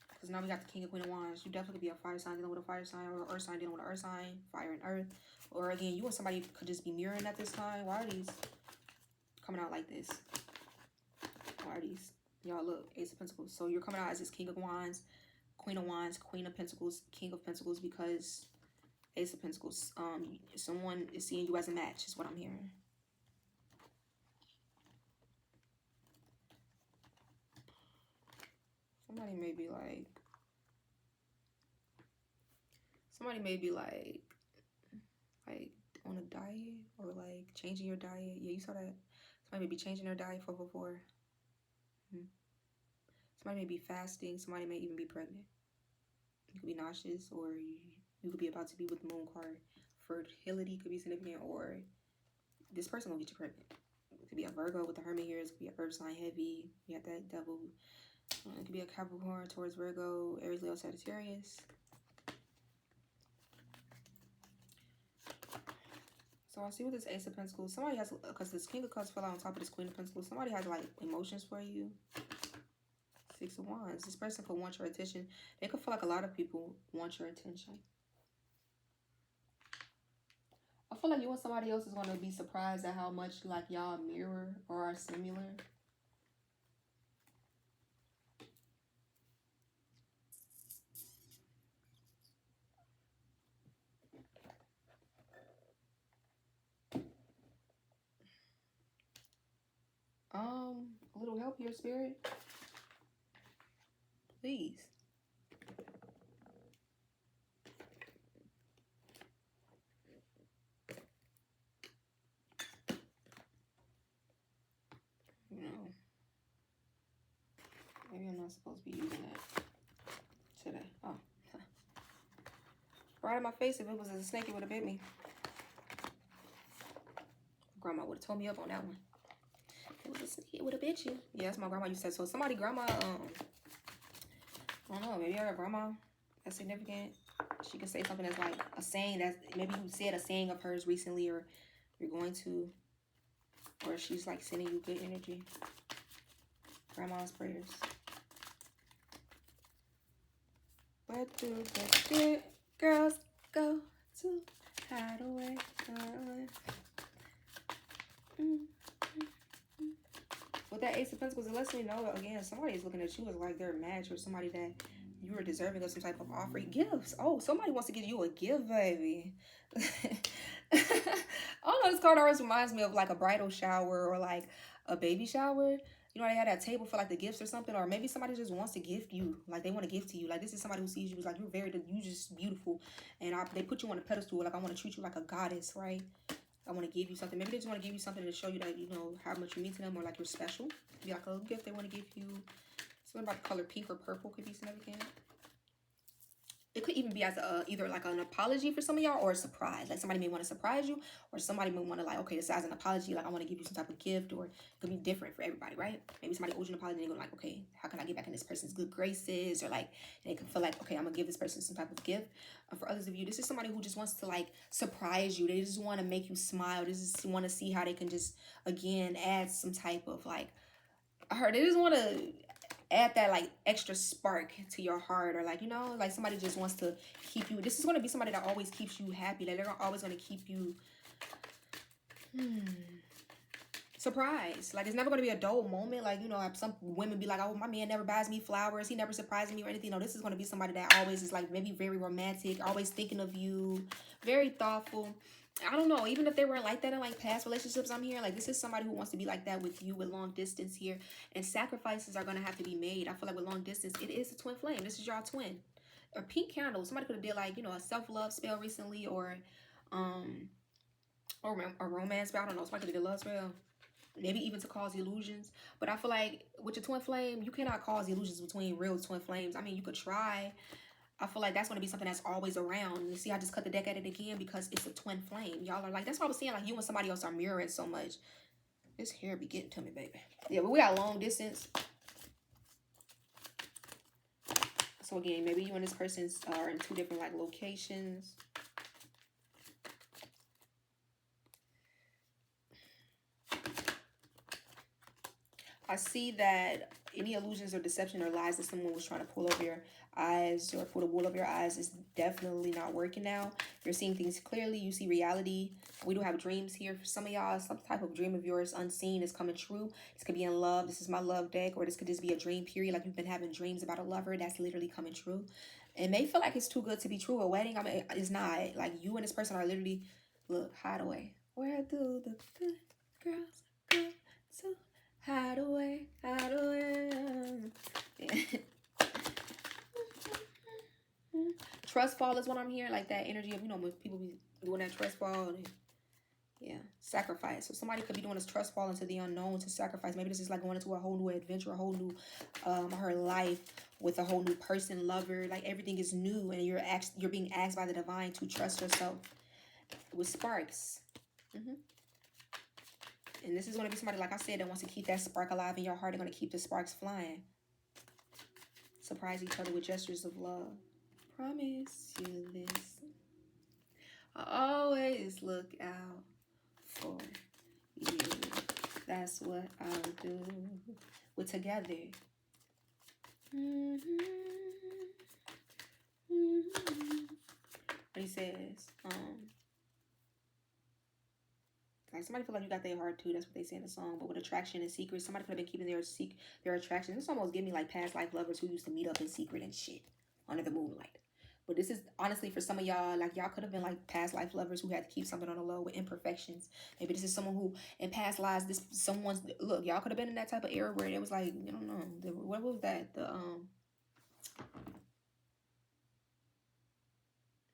Because now we got the King of Queen of Wands. You definitely could be a fire sign dealing with a fire sign, or an earth sign dealing with an earth sign, fire and earth. Or again, you and somebody could just be mirroring at this time. Why are these coming out like this? Why are these? Y'all look, Ace of Pentacles. So you're coming out as this King of Wands, Queen of Wands, Queen of Pentacles, King of Pentacles, because Ace of Pentacles. Someone is seeing you as a match, is what I'm hearing. Somebody may be like, on a diet or like changing your diet. Yeah, you saw that. Somebody may be changing their diet 444. Somebody may be fasting. Somebody may even be pregnant. You could be nauseous, or you could be about to be with the moon card. Fertility could be significant, or this person will get you pregnant. It could be a Virgo with the Hermit here. It could be an Earth sign heavy. You got that devil. It could be a Capricorn towards Virgo, Aries, Leo, Sagittarius. So I see with this Ace of Pentacles, somebody has, because this King of Cups fell out on top of this Queen of Pentacles, somebody has like emotions for you. Six of Wands. This person could want your attention. They could feel like a lot of people want your attention. I feel like you and somebody else is going to be surprised at how much like y'all mirror or are similar. A little help here, Spirit. Please. No. Maybe I'm not supposed to be using that today. Oh. Right in my face, if it was a snake, it would have bit me. Grandma would have told me up on that one. It would have bit you. Yeah, that's my grandma used to say. So somebody, grandma, I don't know, maybe your grandma that's significant. She could say something that's like a saying that maybe you said a saying of hers recently, or you're going to, or she's like sending you good energy. Grandma's prayers. Where do the good girls go to hide away? With that Ace of Pentacles, it lets me know that, again, somebody is looking at you as like they're a match, or somebody that you are deserving of some type of offering. Gifts. Oh, somebody wants to give you a gift, baby. I don't know, this card always reminds me of like a bridal shower or like a baby shower. You know, they had that table for like the gifts or something, or maybe somebody just wants to gift you. Like they want to gift to you. Like this is somebody who sees you as like you just beautiful, and they put you on a pedestal. Like I want to treat you like a goddess, right? I want to give you something. Maybe they just want to give you something to show you that, you know, how much you mean to them, or like you're special. Maybe like a little gift they want to give you. Something about the color pink or purple could be significant. It could even be as either like an apology for some of y'all, or a surprise. Like somebody may want to surprise you, or somebody may want to like, okay, this is as an apology. Like I want to give you some type of gift, or it could be different for everybody, right? Maybe somebody owes you an apology and they go like, okay, how can I get back in this person's good graces? Or like, they can feel like, okay, I'm going to give this person some type of gift. For others of you, this is somebody who just wants to like surprise you. They just want to make you smile. They just want to see how they can just, again, add some type of like, they just want to add that like extra spark to your heart, or like, you know, like somebody just wants to keep you. This is going to be somebody that always keeps you happy. Like they're always going to keep you surprised. Like it's never going to be a dull moment. Like, you know, some women be like, oh, my man never buys me flowers, he never surprises me or anything. No, this is going to be somebody that always is like maybe very romantic, always thinking of you, very thoughtful. I don't know, even if they weren't like that in like past relationships, I'm here like this is somebody who wants to be like that with you with long distance here, and sacrifices are going to have to be made. I feel like with long distance, it is a twin flame. This is y'all twin. A pink candle. Somebody could have did like, you know, a self-love spell recently, or a romance spell. I don't know. Somebody could have did a love spell. Maybe even to cause illusions. But I feel like with your twin flame, you cannot cause illusions between real twin flames. I mean, you could try. I feel like that's going to be something that's always around. You see, I just cut the deck at it again because it's a twin flame. Y'all are like, that's what I was saying. Like, you and somebody else are mirroring so much. This hair be getting to me, baby. Yeah, but we got long distance. So, again, maybe you and this person are in two different, like, locations. I see that any illusions or deception or lies that someone was trying to pull over your eyes or pull the wool over your eyes is definitely not working now. You're seeing things clearly. You see reality. We do have dreams here. For some of y'all, some type of dream of yours unseen is coming true. This could be in love. This is my love deck. Or this could just be a dream period. Like you've been having dreams about a lover. That's literally coming true. It may feel like it's too good to be true. A wedding, I mean, it's not. Like, you and this person are literally, look, hide away. Where do the good girls go to hide away, hide away? Yeah. Trust fall is what I'm hearing. Like that energy of, you know, when people be doing that trust fall. And, yeah, sacrifice. So somebody could be doing this trust fall into the unknown to sacrifice. Maybe this is like going into a whole new adventure, a whole new her life with a whole new person, lover. Like everything is new, and you're being asked by the divine to trust yourself with sparks. And this is going to be somebody, like I said, that wants to keep that spark alive in your heart. They're going to keep the sparks flying. Surprise each other with gestures of love. Promise you this. I always look out for you. That's what I'll do. We're together. What he says, like somebody feel like you got their heart too. That's what they say in the song. But with attraction and secret, somebody could have been keeping their attraction. This almost give me like past life lovers who used to meet up in secret and shit under the moonlight. But this is honestly for some of y'all, like y'all could have been like past life lovers who had to keep something on the low with imperfections. Maybe this is someone who in past lives, look, y'all could have been in that type of era where it was like, you don't know, what was that? I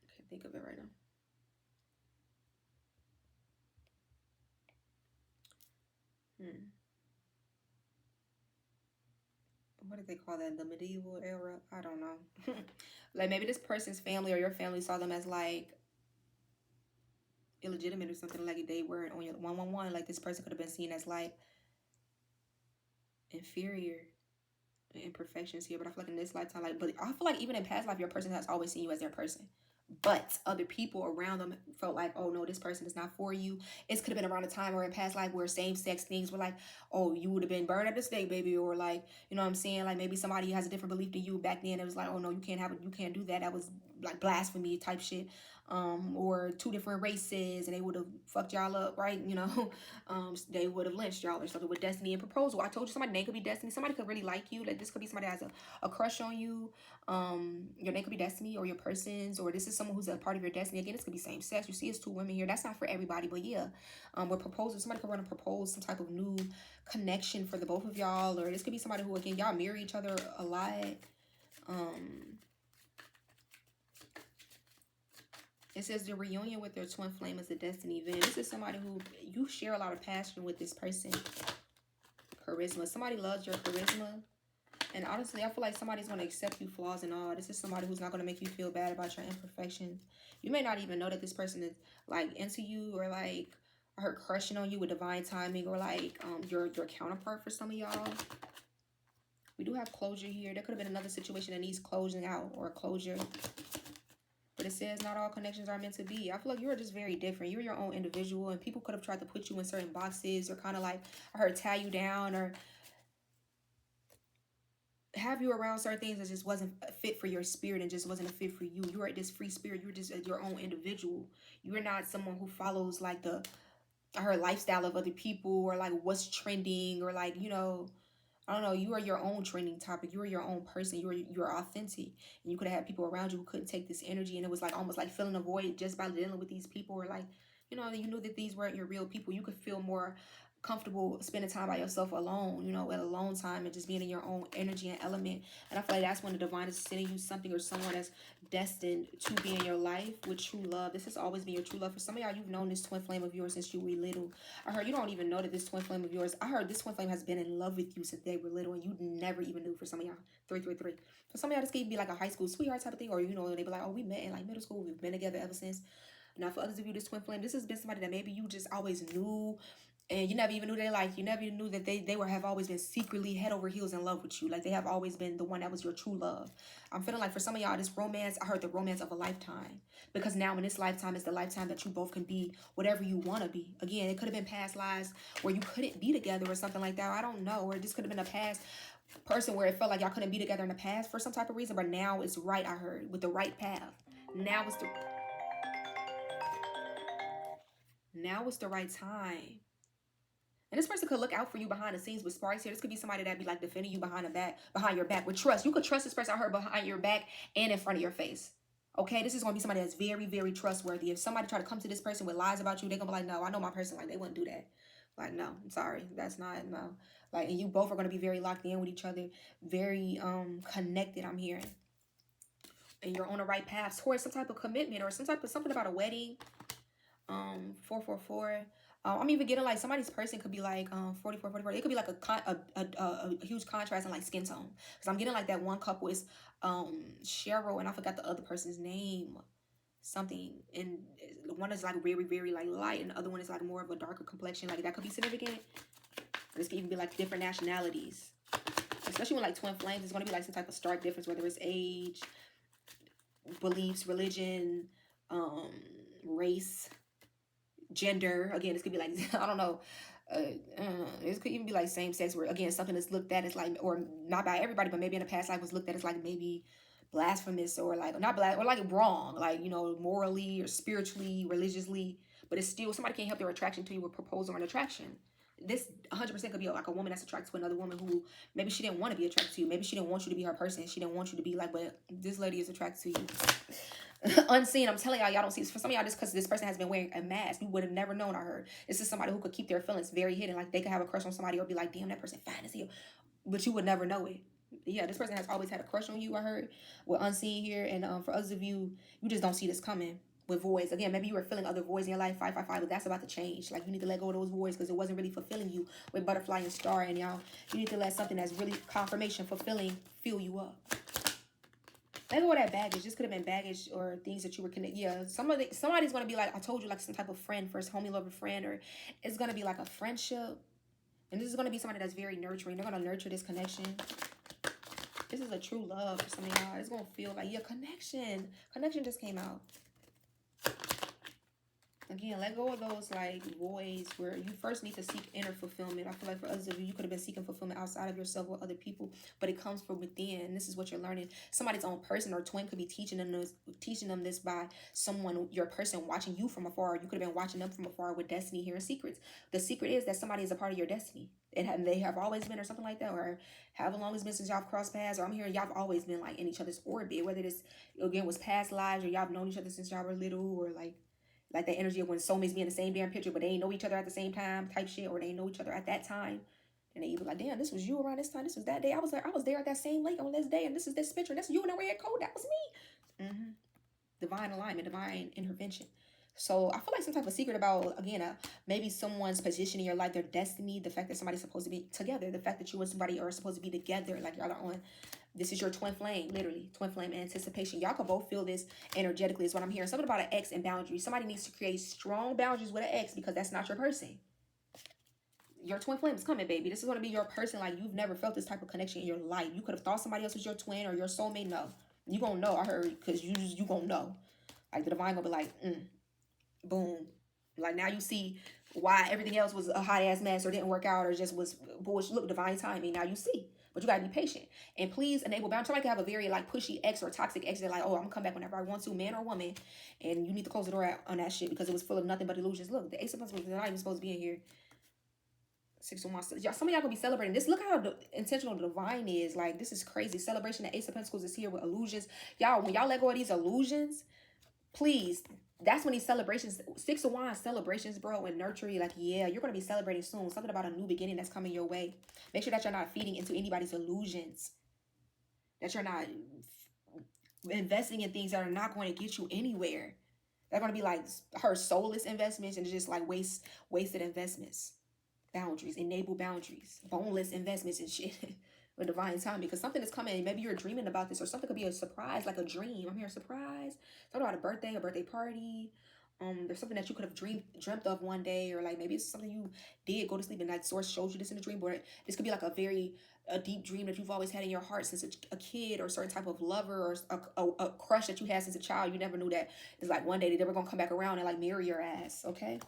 can't think of it right now. What did they call that? The medieval era? I don't know. Like maybe this person's family or your family saw them as like illegitimate or something. Like they weren't on your 111. Like this person could have been seen as like inferior imperfections here. But I feel like in this lifetime, like, but I feel like even in past life, your person has always seen you as their person. But other people around them felt like, oh no, this person is not for you. It could have been around a time or in past life where same-sex things were like, oh, you would have been burned at the stake, baby, or like, you know what I'm saying? Like maybe somebody has a different belief than you back then. It was like, oh no, you can't do that. That was like blasphemy type shit. Or two different races and they would have fucked y'all up, right? You know, they would have lynched y'all or something with destiny and proposal. I told you somebody's name could be destiny. Somebody could really like you. Like this could be somebody that has a crush on you. Your name could be destiny or your person's, or this is someone who's a part of your destiny. Again, this could be same sex. You see it's two women here. That's not for everybody, but yeah. With proposal, somebody could run and propose some type of new connection for the both of y'all, or this could be somebody who, again, y'all marry each other a lot. It says the reunion with their twin flame is a destiny event. This is somebody who you share a lot of passion with this person. Charisma. Somebody loves your charisma. And honestly, I feel like somebody's going to accept you flaws and all. This is somebody who's not going to make you feel bad about your imperfections. You may not even know that this person is like into you or like her crushing on you with divine timing or like your counterpart for some of y'all. We do have closure here. There could have been another situation that needs closing out or closure. But it says not all connections are meant to be. I feel like you're just very different. You're your own individual and people could have tried to put you in certain boxes or kind of like, I heard, tie you down or have you around certain things that just wasn't fit for your spirit and just wasn't a fit for you. You're at this free spirit. You're just your own individual. You're not someone who follows like her lifestyle of other people or like what's trending or like, you know, I don't know. You are your own trending topic. You are your own person. You're authentic. And you could have had people around you who couldn't take this energy. And it was like almost like filling a void just by dealing with these people or like, you know, you knew that these weren't your real people. You could feel more comfortable spending time by yourself alone, you know, at alone time and just being in your own energy and element. And I feel like that's when the divine is sending you something or someone that's destined to be in your life with true love. This has always been your true love. For some of y'all, you've known this twin flame of yours since you were little. I heard you don't even know that this twin flame of yours, I heard this twin flame has been in love with you since they were little and you never even knew. For some of y'all, 333. For some of y'all, this could be like a high school sweetheart type of thing, or you know, they be like, oh, we met in like middle school, we've been together ever since. Now, for others of you, this twin flame, this has been somebody that maybe you just always knew and you never even knew they like you never even knew that they have always been secretly head over heels in love with you. Like they have always been the one that was your true love. I'm feeling like for some of y'all, this romance, I heard the romance of a lifetime. Because now in this lifetime is the lifetime that you both can be whatever you want to be. Again, it could have been past lives where you couldn't be together or something like that. I don't know. Or this could have been a past person where it felt like y'all couldn't be together in the past for some type of reason. But now it's right, I heard, with the right path. Now it's the right time. And this person could look out for you behind the scenes with sparks here. This could be somebody that be like defending you behind your back with trust. You could trust this person out here behind your back and in front of your face. Okay, this is going to be somebody that's very, very trustworthy. If somebody try to come to this person with lies about you, they're going to be like, no, I know my person. Like, they wouldn't do that. Like, no, I'm sorry. That's not, no. Like, and you both are going to be very locked in with each other. Very connected, I'm hearing. And you're on the right path towards some type of commitment or some type of something about a wedding. 444. I'm even getting like somebody's person could be like 44. It could be like a huge contrast in like skin tone. Because I'm getting like that one couple is Cheryl and I forgot the other person's name. Something. And one is like very, very like light and the other one is like more of a darker complexion. Like that could be significant. This could even be like different nationalities. Especially when like twin flames, it's going to be like some type of stark difference, whether it's age, beliefs, religion, race, gender. Again, this could be like, I don't know, this could even be like same sex, where again something that's looked at as like, or not by everybody, but maybe in the past life was looked at as like maybe blasphemous or like not or like wrong, like, you know, morally or spiritually, religiously, but it's still somebody can't help their attraction to you with proposal and attraction. This 100% could be like a woman that's attracted to another woman who maybe she didn't want to be attracted to you. Maybe she didn't want you to be her person. She didn't want you to be like, but this lady is attracted to you. Unseen. I'm telling y'all don't see. For some of y'all, just because this person has been wearing a mask, you would have never known. I heard this is somebody who could keep their feelings very hidden. Like they could have a crush on somebody or be like, damn, that person fine as hell, but you would never know it. Yeah, this person has always had a crush on you. I heard with unseen here, and for others of you, you just don't see this coming. With voids, again, maybe you were filling other voids in your life, 555, but that's about to change. Like you need to let go of those voids because it wasn't really fulfilling you with butterfly and star. And y'all, you need to let something that's really confirmation, fulfilling, fill you up. Let go of that baggage. This could have been baggage or things that you were connected. Yeah, somebody's gonna be like, I told you, like some type of friend, first homie, lover, friend, or it's gonna be like a friendship. And this is gonna be somebody that's very nurturing. They're gonna nurture this connection. This is a true love for some of y'all. It's gonna feel like, yeah, connection. Connection just came out. Again, let go of those like voids where you first need to seek inner fulfillment. I feel like for others of you, you could have been seeking fulfillment outside of yourself with other people, but it comes from within. This is what you're learning. Somebody's own person or twin could be teaching them this by someone, your person watching you from afar. You could have been watching them from afar with destiny, hearing secrets. The secret is that somebody is a part of your destiny. They have always been, or something like that, or however long it's been since y'all have crossed paths, or I'm hearing y'all have always been like in each other's orbit, whether this again was past lives or y'all have known each other since y'all were little, or like that energy of when soulmates be in the same damn picture, but they ain't know each other at the same time type shit, or they know each other at that time. And they be like, damn, this was you around this time. This was that day. I was there at that same lake on this day, and this is this picture, and that's you in the red coat. That was me. Divine alignment, divine intervention. So I feel like some type of secret about, again, maybe someone's position in your life, their destiny, the fact that somebody's supposed to be together, the fact that you and somebody are supposed to be together, like y'all are on. This is your twin flame, literally. Twin flame anticipation. Y'all can both feel this energetically is what I'm hearing. Something about an ex and boundaries. Somebody needs to create strong boundaries with an ex because that's not your person. Your twin flame is coming, baby. This is going to be your person. Like, you've never felt this type of connection in your life. You could have thought somebody else was your twin or your soulmate. No. You going to know, I heard, because you going to know. Like, the divine going to be like, boom. Like, now you see why everything else was a hot-ass mess or didn't work out or just was bullshit. Look, divine timing. Now you see. But you gotta be patient. And please enable boundaries. Somebody can have a very like pushy ex or toxic ex. They're like, oh, I'm gonna come back whenever I want to, man or woman. And you need to close the door on that shit because it was full of nothing but illusions. Look, the Ace of Pentacles is not even supposed to be in here. 6 of Wands. Y'all, some of y'all gonna be celebrating this. Look how intentional the divine is. Like, this is crazy. Celebration. The Ace of Pentacles is here with illusions. Y'all, when y'all let go of these illusions, please, that's when these celebrations, 6 of Wands celebrations, bro, and nurture you. Like, yeah, you're going to be celebrating soon. Something about a new beginning that's coming your way. Make sure that you're not feeding into anybody's illusions. That you're not investing in things that are not going to get you anywhere. They're going to be like her soulless investments and just like wasted investments. Boundaries, enable boundaries, boneless investments and shit. With divine timing, because something is coming. Maybe you're dreaming about this, or something could be a surprise, like a dream. I'm hearing surprise. Something about a birthday party. There's something that you could have dreamt of one day, or like maybe it's something you did go to sleep and like source showed you this in a dream. But this could be like a deep dream that you've always had in your heart since a kid, or a certain type of lover, or a crush that you had since a child. You never knew that it's like one day they were gonna come back around and like mirror your ass. Okay.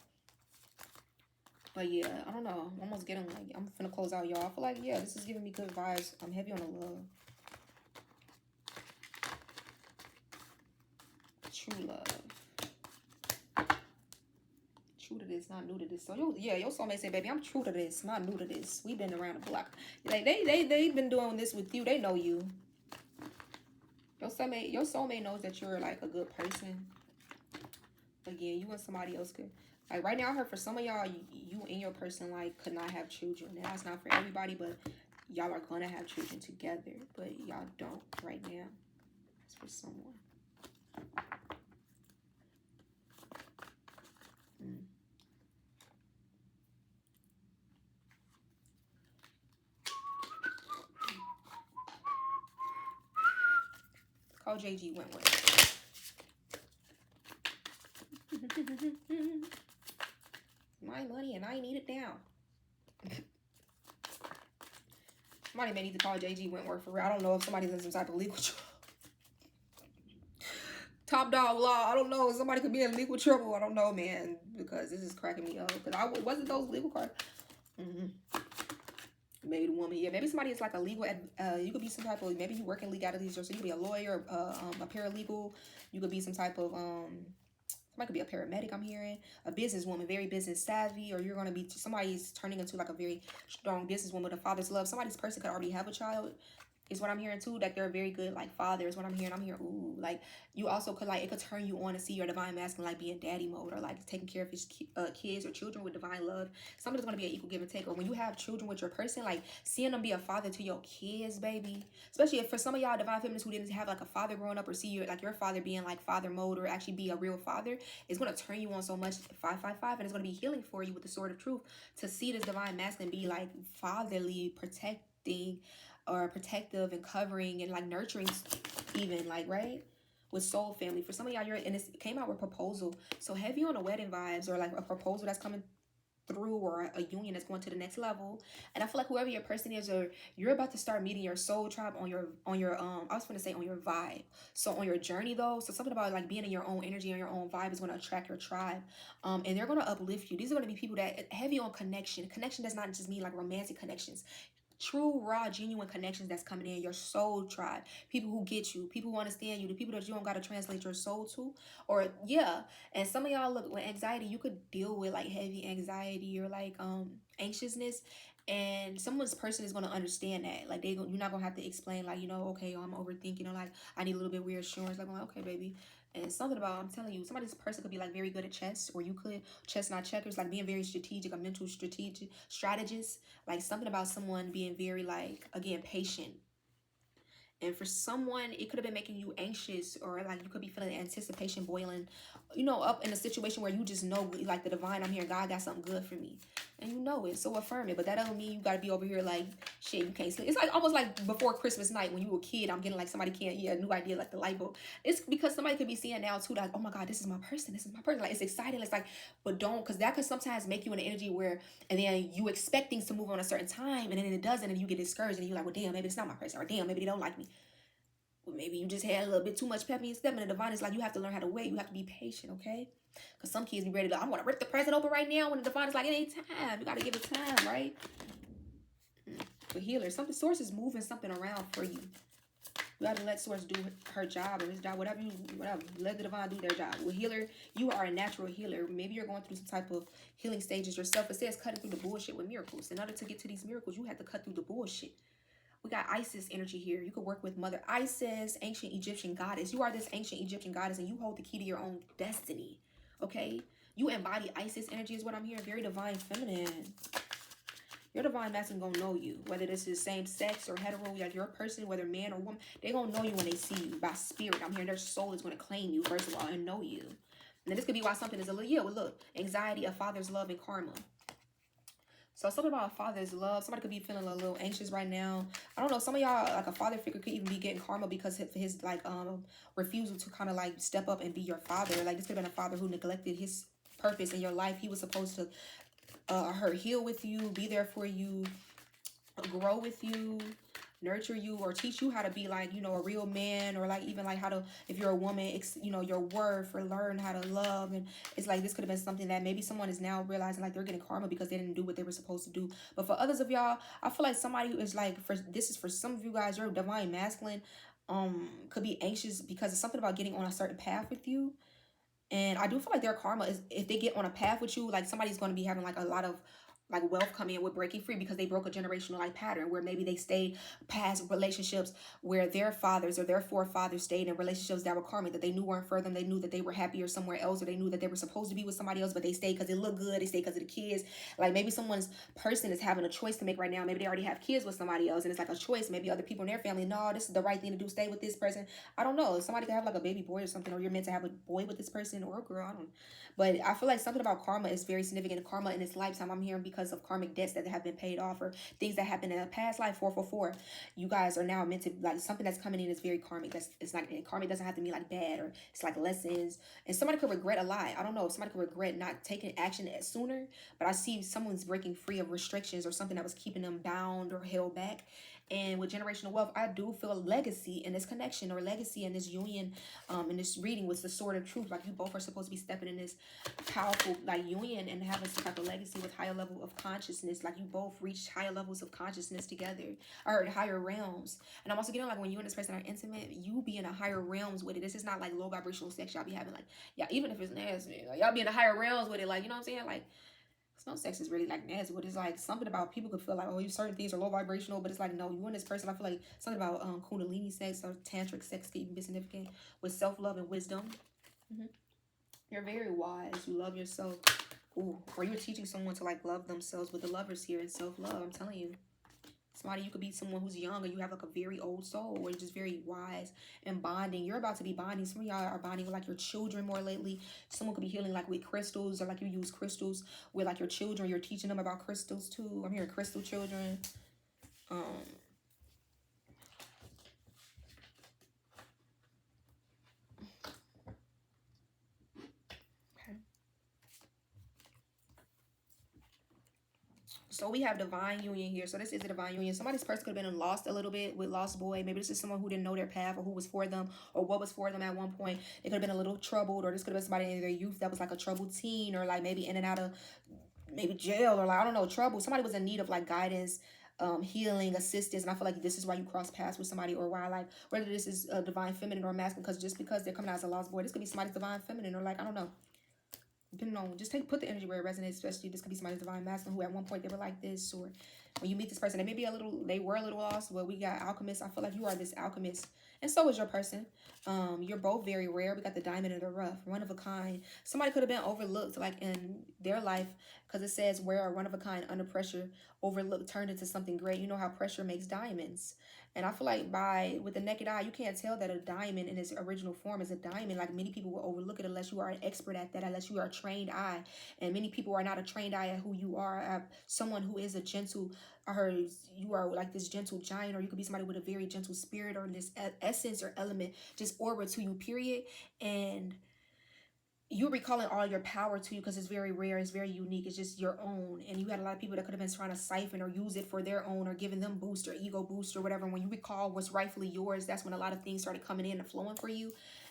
But yeah, I don't know. I'm almost getting like, I'm finna close out, y'all. I feel like, yeah, this is giving me good vibes. I'm heavy on the love. True love. true to this, not new to this. So your soulmate say, baby, I'm true to this, not new to this. We've been around the block. Like they've been doing this with you. They know you. Your soulmate knows that you're like a good person. Again, you and somebody else could. Like right now, I heard for some of y'all, you and your person like could not have children. And that's not for everybody, but y'all are gonna have children together. But y'all don't right now. It's for someone. Call JG Wentworth. My money and I need it now. Somebody may need to call JG Wentworth for real. I don't know if somebody's in some type of legal trouble. Top dog law. I don't know. Somebody could be in legal trouble. I don't know, man. Because this is cracking me up. Because wasn't those legal cards. Maybe the woman. Yeah, maybe somebody is like a legal. You could be some type of. Maybe you work in legalities, or so you could be a lawyer, a paralegal. You could be some type of. Somebody could be a paramedic. I'm hearing a businesswoman, very business savvy, or you're gonna be somebody's turning into like a very strong businesswoman with a father's love. Somebody's person could already have a child. Is what I'm hearing too. Like they're very good like father is what I'm hearing. I'm hearing ooh, like you also could like it could turn you on to see your divine masculine like being daddy mode or like taking care of his kids or children with divine love. Somebody's gonna be an equal give and take. Or when you have children with your person, like seeing them be a father to your kids, baby. Especially if for some of y'all divine feminists who didn't have like a father growing up or see your like your father being like father mode or actually be a real father, it's gonna turn you on so much 555 and it's gonna be healing for you with the sword of truth to see this divine masculine be like fatherly, protecting or protective and covering and like nurturing even like right with soul family. For some of y'all, and it came out with proposal, so heavy on the wedding vibes or like a proposal that's coming through or a union that's going to the next level. And I feel like whoever your person is, or you're about to start meeting your soul tribe on your I was going to say on your vibe, so on your journey though. So something about like being in your own energy and your own vibe is going to attract your tribe, and they're going to uplift you. These are going to be people that heavy on connection does not just mean like romantic connections. True, raw, genuine connections that's coming in, your soul tribe, people who get you, people who understand you, the people that you don't got to translate your soul to, or yeah. And some of y'all look with anxiety, you could deal with like heavy anxiety or like anxiousness, and someone's person is going to understand that. Like you're not going to have to explain like, okay, I'm overthinking, or like I need a little bit reassurance, like, okay, baby. And something about, I'm telling you, somebody's person could be like very good at chess, or you could chess not checkers, like being very strategic, a mental strategist, like something about someone being very like, again, patient. And for someone, it could have been making you anxious, or like you could be feeling anticipation boiling, up in a situation where you just know, like the divine, I'm here, God got something good for me. And you know it, so affirm it. But that doesn't mean you got to be over here like, shit, you can't sleep. It's like almost like before Christmas night when you were a kid, I'm getting like somebody can't, new idea, like the light bulb. It's because somebody could be seeing now too, like, oh my God, this is my person. Like, it's exciting. It's like, but don't, because that could sometimes make you in an energy where, and then you expect things to move on a certain time, and then it doesn't, and you get discouraged, and you're like, well, damn, maybe it's not my person, or damn, maybe they don't like me. Well, maybe you just had a little bit too much pep in your step, and the divine is like, you have to learn how to wait. You have to be patient, okay? Because some kids be ready to, I want to rip the present open right now, when the divine is like, it ain't time. You got to give it time, right? For healers, source is moving something around for you. You got to let source do her job or his job, whatever. Let the divine do their job. With healer, you are a natural healer. Maybe you're going through some type of healing stages yourself. It says cutting through the bullshit with miracles. In order to get to these miracles, you have to cut through the bullshit. We got Isis energy here. You could work with Mother Isis, ancient Egyptian goddess. You are this ancient Egyptian goddess, and you hold the key to your own destiny, okay? You embody Isis energy is what I'm hearing. Very divine feminine. Your divine masculine gonna know you. Whether this is same sex or hetero, like your person, whether man or woman, they gonna know you when they see you by spirit. I'm hearing their soul is gonna claim you, first of all, and know you. And this could be why something is a little, yeah, well, look, anxiety, a father's love, and karma. So something about a father's love. Somebody could be feeling a little anxious right now. I don't know. Some of y'all, like a father figure, could even be getting karma because his like refusal to kind of like step up and be your father. Like this could have been a father who neglected his purpose in your life. He was supposed to heal with you, be there for you, grow with you, nurture you, or teach you how to be like, a real man, or like even like how to, if you're a woman, your worth, or learn how to love. And it's like this could have been something that maybe someone is now realizing like they're getting karma because they didn't do what they were supposed to do. But for others of y'all, I feel like somebody who is like, this is for some of you guys, your divine masculine could be anxious because it's something about getting on a certain path with you. And I do feel like their karma is, if they get on a path with you, like somebody's going to be having like a lot of like wealth come in with breaking free, because they broke a generational like pattern where maybe they stayed past relationships where their fathers or their forefathers stayed in relationships that were karmic, that they knew weren't for them. They knew that they were happier somewhere else, or they knew that they were supposed to be with somebody else, but they stayed because it looked good. They stayed because of the kids. Like maybe someone's person is having a choice to make right now. Maybe they already have kids with somebody else and it's like a choice. Maybe other people in their family, no, this is the right thing to do, stay with this person. I don't know. Somebody could have like a baby boy or something, or you're meant to have a boy with this person, or a girl. I don't know. But I feel like something about karma is very significant. Karma in this lifetime, I'm hearing because of karmic debts that have been paid off, or things that happened in a past life. 444. You guys are now meant to, like, something that's coming in is very karmic. That's, it's not, karmic doesn't have to be like bad, or it's like lessons. And somebody could regret a lot. I don't know if somebody could regret not taking action sooner, but I see someone's breaking free of restrictions or something that was keeping them bound or held back. And with generational wealth, I do feel legacy in this connection, or legacy in this union, in this reading with the sword of truth. Like you both are supposed to be stepping in this powerful like union and having some type of legacy with higher level of consciousness. Like you both reached higher levels of consciousness together, or higher realms. And I'm also getting like when you and this person are intimate, you be in a higher realms with it. This is not like low vibrational sex y'all be having. Like, yeah, even if it's nasty, like, y'all be in the higher realms with it. Like, you know what I'm saying? Like, no sex is really like nasty, but it's like something about people could feel like, oh, you certain things are low vibrational, but it's like, no, you and this person, I feel like something about kundalini sex or tantric sex can even be significant with self-love and wisdom. You're very wise. You love yourself. Ooh, or you're teaching someone to like love themselves with the lovers here in self-love. I'm telling you. Somebody, you could be someone who's young, or you have like a very old soul, or you're just very wise and bonding. You're about to be bonding. Some of y'all are bonding with like your children more lately. Someone could be healing like with crystals, or like you use crystals with like your children. You're teaching them about crystals too. I'm hearing crystal children. So we have divine union here. So this is a divine union. Somebody's person could have been lost a little bit with lost boy. Maybe this is someone who didn't know their path, or who was for them, or what was for them at one point. They could have been a little troubled, or this could have been somebody in their youth that was like a troubled teen, or like maybe in and out of maybe jail, or like, I don't know, trouble. Somebody was in need of like guidance, healing, assistance. And I feel like this is why you cross paths with somebody, or why, like, whether this is a divine feminine or masculine, because just because they're coming out as a lost boy, this could be somebody's divine feminine, or like, I don't know. Depending on, just put the energy where it resonates. Especially this could be somebody's divine masculine who at one point they were like this, or when you meet this person, they were a little lost. Well, we got alchemist. I feel like you are this alchemist, and so is your person. You're both very rare. We got the diamond and the rough, one of a kind. Somebody could have been overlooked like in their life, because it says where one of a kind, under pressure, overlooked, turned into something great. You know how pressure makes diamonds. And I feel like with the naked eye, you can't tell that a diamond in its original form is a diamond. Like many people will overlook it unless you are an expert at that, unless you are a trained eye. And many people are not a trained eye at who you are. Someone who is a gentle, or you are like this gentle giant, or you could be somebody with a very gentle spirit, or this essence or element just aura to you, period. And you're recalling all your power to you, because it's very rare, it's very unique, it's just your own. And you had a lot of people that could have been trying to siphon or use it for their own, or giving them boost or ego boost or whatever. When you recall what's rightfully yours, that's when a lot of things started coming in and flowing for you.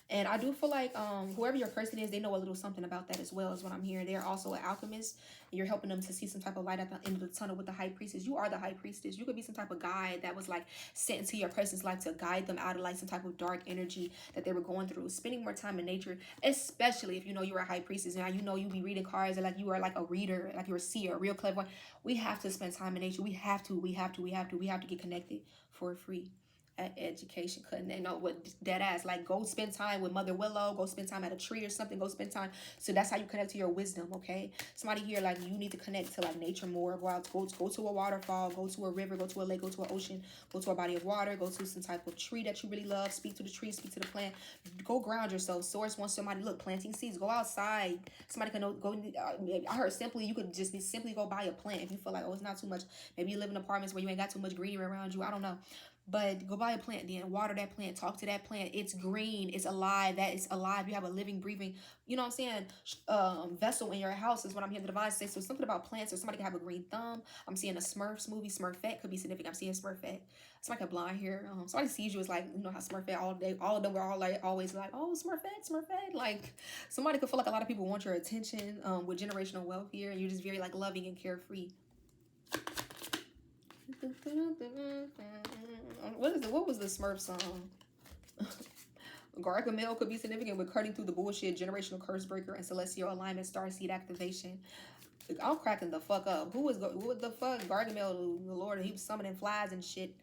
And I do feel like whoever your person is, they know a little something about that as well, as what I'm hearing. They're also an alchemist. And you're helping them to see some type of light at the end of the tunnel with the high priestess. You are the high priestess. You could be some type of guide that was like sent into your person's life to guide them out of like some type of dark energy that they were going through. Spending more time in nature, especially if you know you're a high priestess. Now you know you be reading cards, or like you are like a reader, like you're a seer, a real clever one. We have to spend time in nature. We have to get connected for free. At education, couldn't they know what dead ass, like, go spend time with Mother Willow, go spend time at a tree or something, go spend time. So that's how you connect to your wisdom. Okay, somebody here, like, you need to connect to like nature more. Go out, go to a waterfall, go to a river, go to a lake, go to an ocean, go to a body of water, go to some type of tree that you really love. Speak to the tree, speak to the plant. Go ground yourself. Source wants somebody, look, planting seeds. Go outside. Somebody can go. I heard simply, you could just simply go buy a plant if you feel like, oh, it's not too much. Maybe you live in apartments where you ain't got too much greenery around you. I don't know. But go buy a plant, then water that plant, talk to that plant. It's green, it's alive, that is alive. You have a living, breathing, you know what I'm saying, vessel in your house is what I'm hearing the divine say. So something about plants, or somebody can have a green thumb. I'm seeing a Smurfs movie, Smurfette could be significant. I'm seeing Smurfette. Somebody got blonde hair. Somebody sees you as like, you know how Smurfette all day, all of them were all like always like, oh, Smurfette. Like somebody could feel like a lot of people want your attention with generational wealth here, and you're just very like loving and carefree. What was the Smurf song? Gargamel could be significant with cutting through the bullshit, generational curse breaker, and celestial alignment, starseed activation. I'm cracking the fuck up. What the fuck? Gargamel, the Lord, he was summoning flies and shit.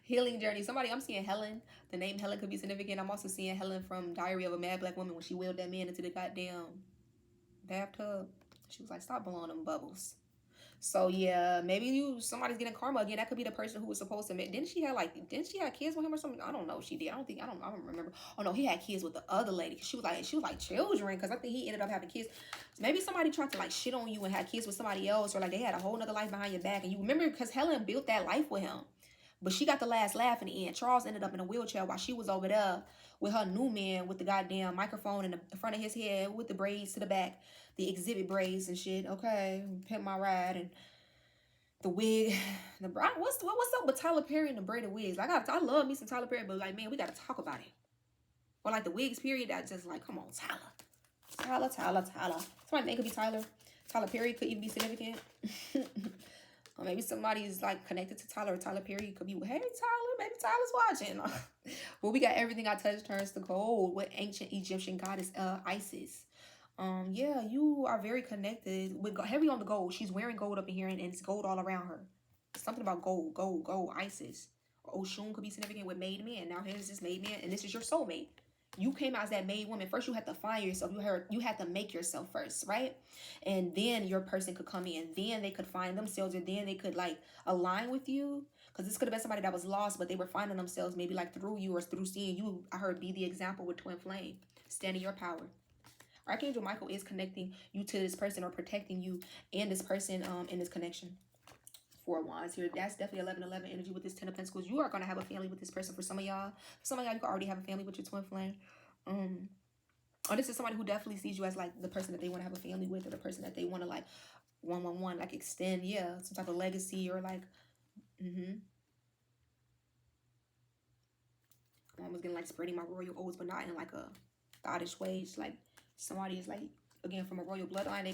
Healing journey. I'm seeing Helen. The name Helen could be significant. I'm also seeing Helen from Diary of a Mad Black Woman when she wheeled that man into the goddamn bathtub. She was like, stop blowing them bubbles. So yeah, maybe somebody's getting karma again. That could be the person who was supposed to make. Didn't she have kids with him or something? I don't know. She did. I don't remember. Oh no, he had kids with the other lady. She was like children, because I think he ended up having kids. So maybe somebody tried to like shit on you and had kids with somebody else, or like they had a whole nother life behind your back. And you remember, because Helen built that life with him, but she got the last laugh in the end. Charles ended up in a wheelchair while she was over there with her new man with the goddamn microphone in the front of his head with the braids to the back, the exhibit braids and shit. Okay, pimp my ride. And the wig, what's up with Tyler Perry and the braided wigs? Like, I love me some Tyler Perry, but like, man, we gotta talk about it. Or like the wigs period, that's just like, come on, Tyler. Somebody name could be Tyler. Tyler Perry could even be significant. Or maybe somebody's like connected to Tyler, or Tyler Perry could be, hey Tyler, maybe Tyler's watching. Well, we got everything I touch turns to gold with ancient Egyptian goddess Isis. Yeah, you are very connected with heavy on the gold. She's wearing gold up in here, and it's gold all around her. Something about gold, Isis. Or Oshun could be significant with made man. Now here's this made man, and this is your soulmate. You came out as that made woman. First, you had to find yourself. You had to make yourself first, right? And then your person could come in. Then they could find themselves, or then they could like align with you. Because this could have been somebody that was lost, but they were finding themselves maybe like through you or through seeing you. I heard be the example with twin flame. Stand in your power. Archangel Michael is connecting you to this person, or protecting you and this person in this connection. 4 wands here. That's definitely 11-11 energy with this 10 of pentacles. You are going to have a family with this person. For some of y'all, you could already have a family with your twin flame. Or this is somebody who definitely sees you as like the person that they want to have a family with, or the person that they want to like one like extend, yeah, some type of legacy, or like I was getting like spreading my royal oaths, but not in like a goddess way. It's like somebody is like, again, from a royal bloodline.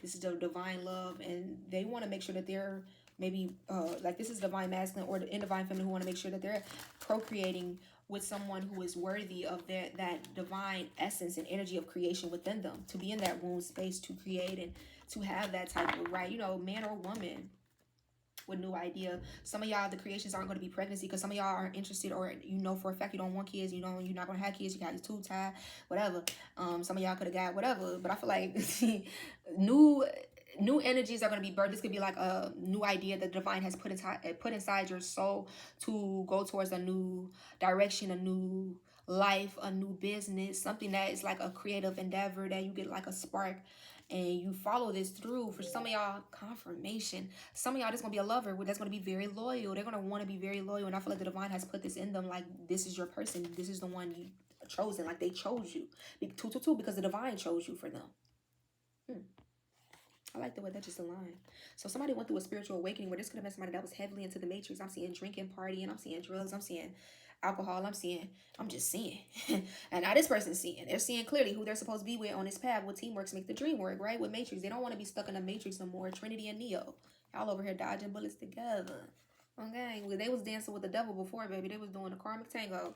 This is the divine love, and they want to make sure that they're maybe like this is divine masculine or the divine feminine, who want to make sure that they're procreating with someone who is worthy of that divine essence and energy of creation within them, to be in that womb space to create and to have that type of right, man or woman with new idea. Some of y'all, the creations aren't going to be pregnancy, because some of y'all aren't interested, or for a fact you don't want kids, you're not going to have kids, you got your tube tied, whatever. Some of y'all could have got whatever, but I feel like new energies are going to be birthed. This could be like a new idea that the divine has put inside your soul to go towards a new direction, a new life, a new business, something that is like a creative endeavor that you get like a spark and you follow this through. For some of y'all, confirmation. Some of y'all, this going to be a lover that's going to be very loyal. They're going to want to be very loyal, and I feel like the divine has put this in them, like this is your person, this is the one you chosen, like they chose you. 222, because the divine chose you for them. I like the way that just aligned. So somebody went through a spiritual awakening, where this could have been somebody that was heavily into the matrix. I'm seeing drinking, partying, I'm seeing drugs, I'm seeing alcohol, I'm just seeing. And now this person's seeing. They're seeing clearly who they're supposed to be with on this path. With teamwork make the dream work, right? With matrix, they don't want to be stuck in the matrix no more. Trinity and Neo, y'all over here dodging bullets together. Okay, well, they was dancing with the devil before, baby. They was doing the karmic tango,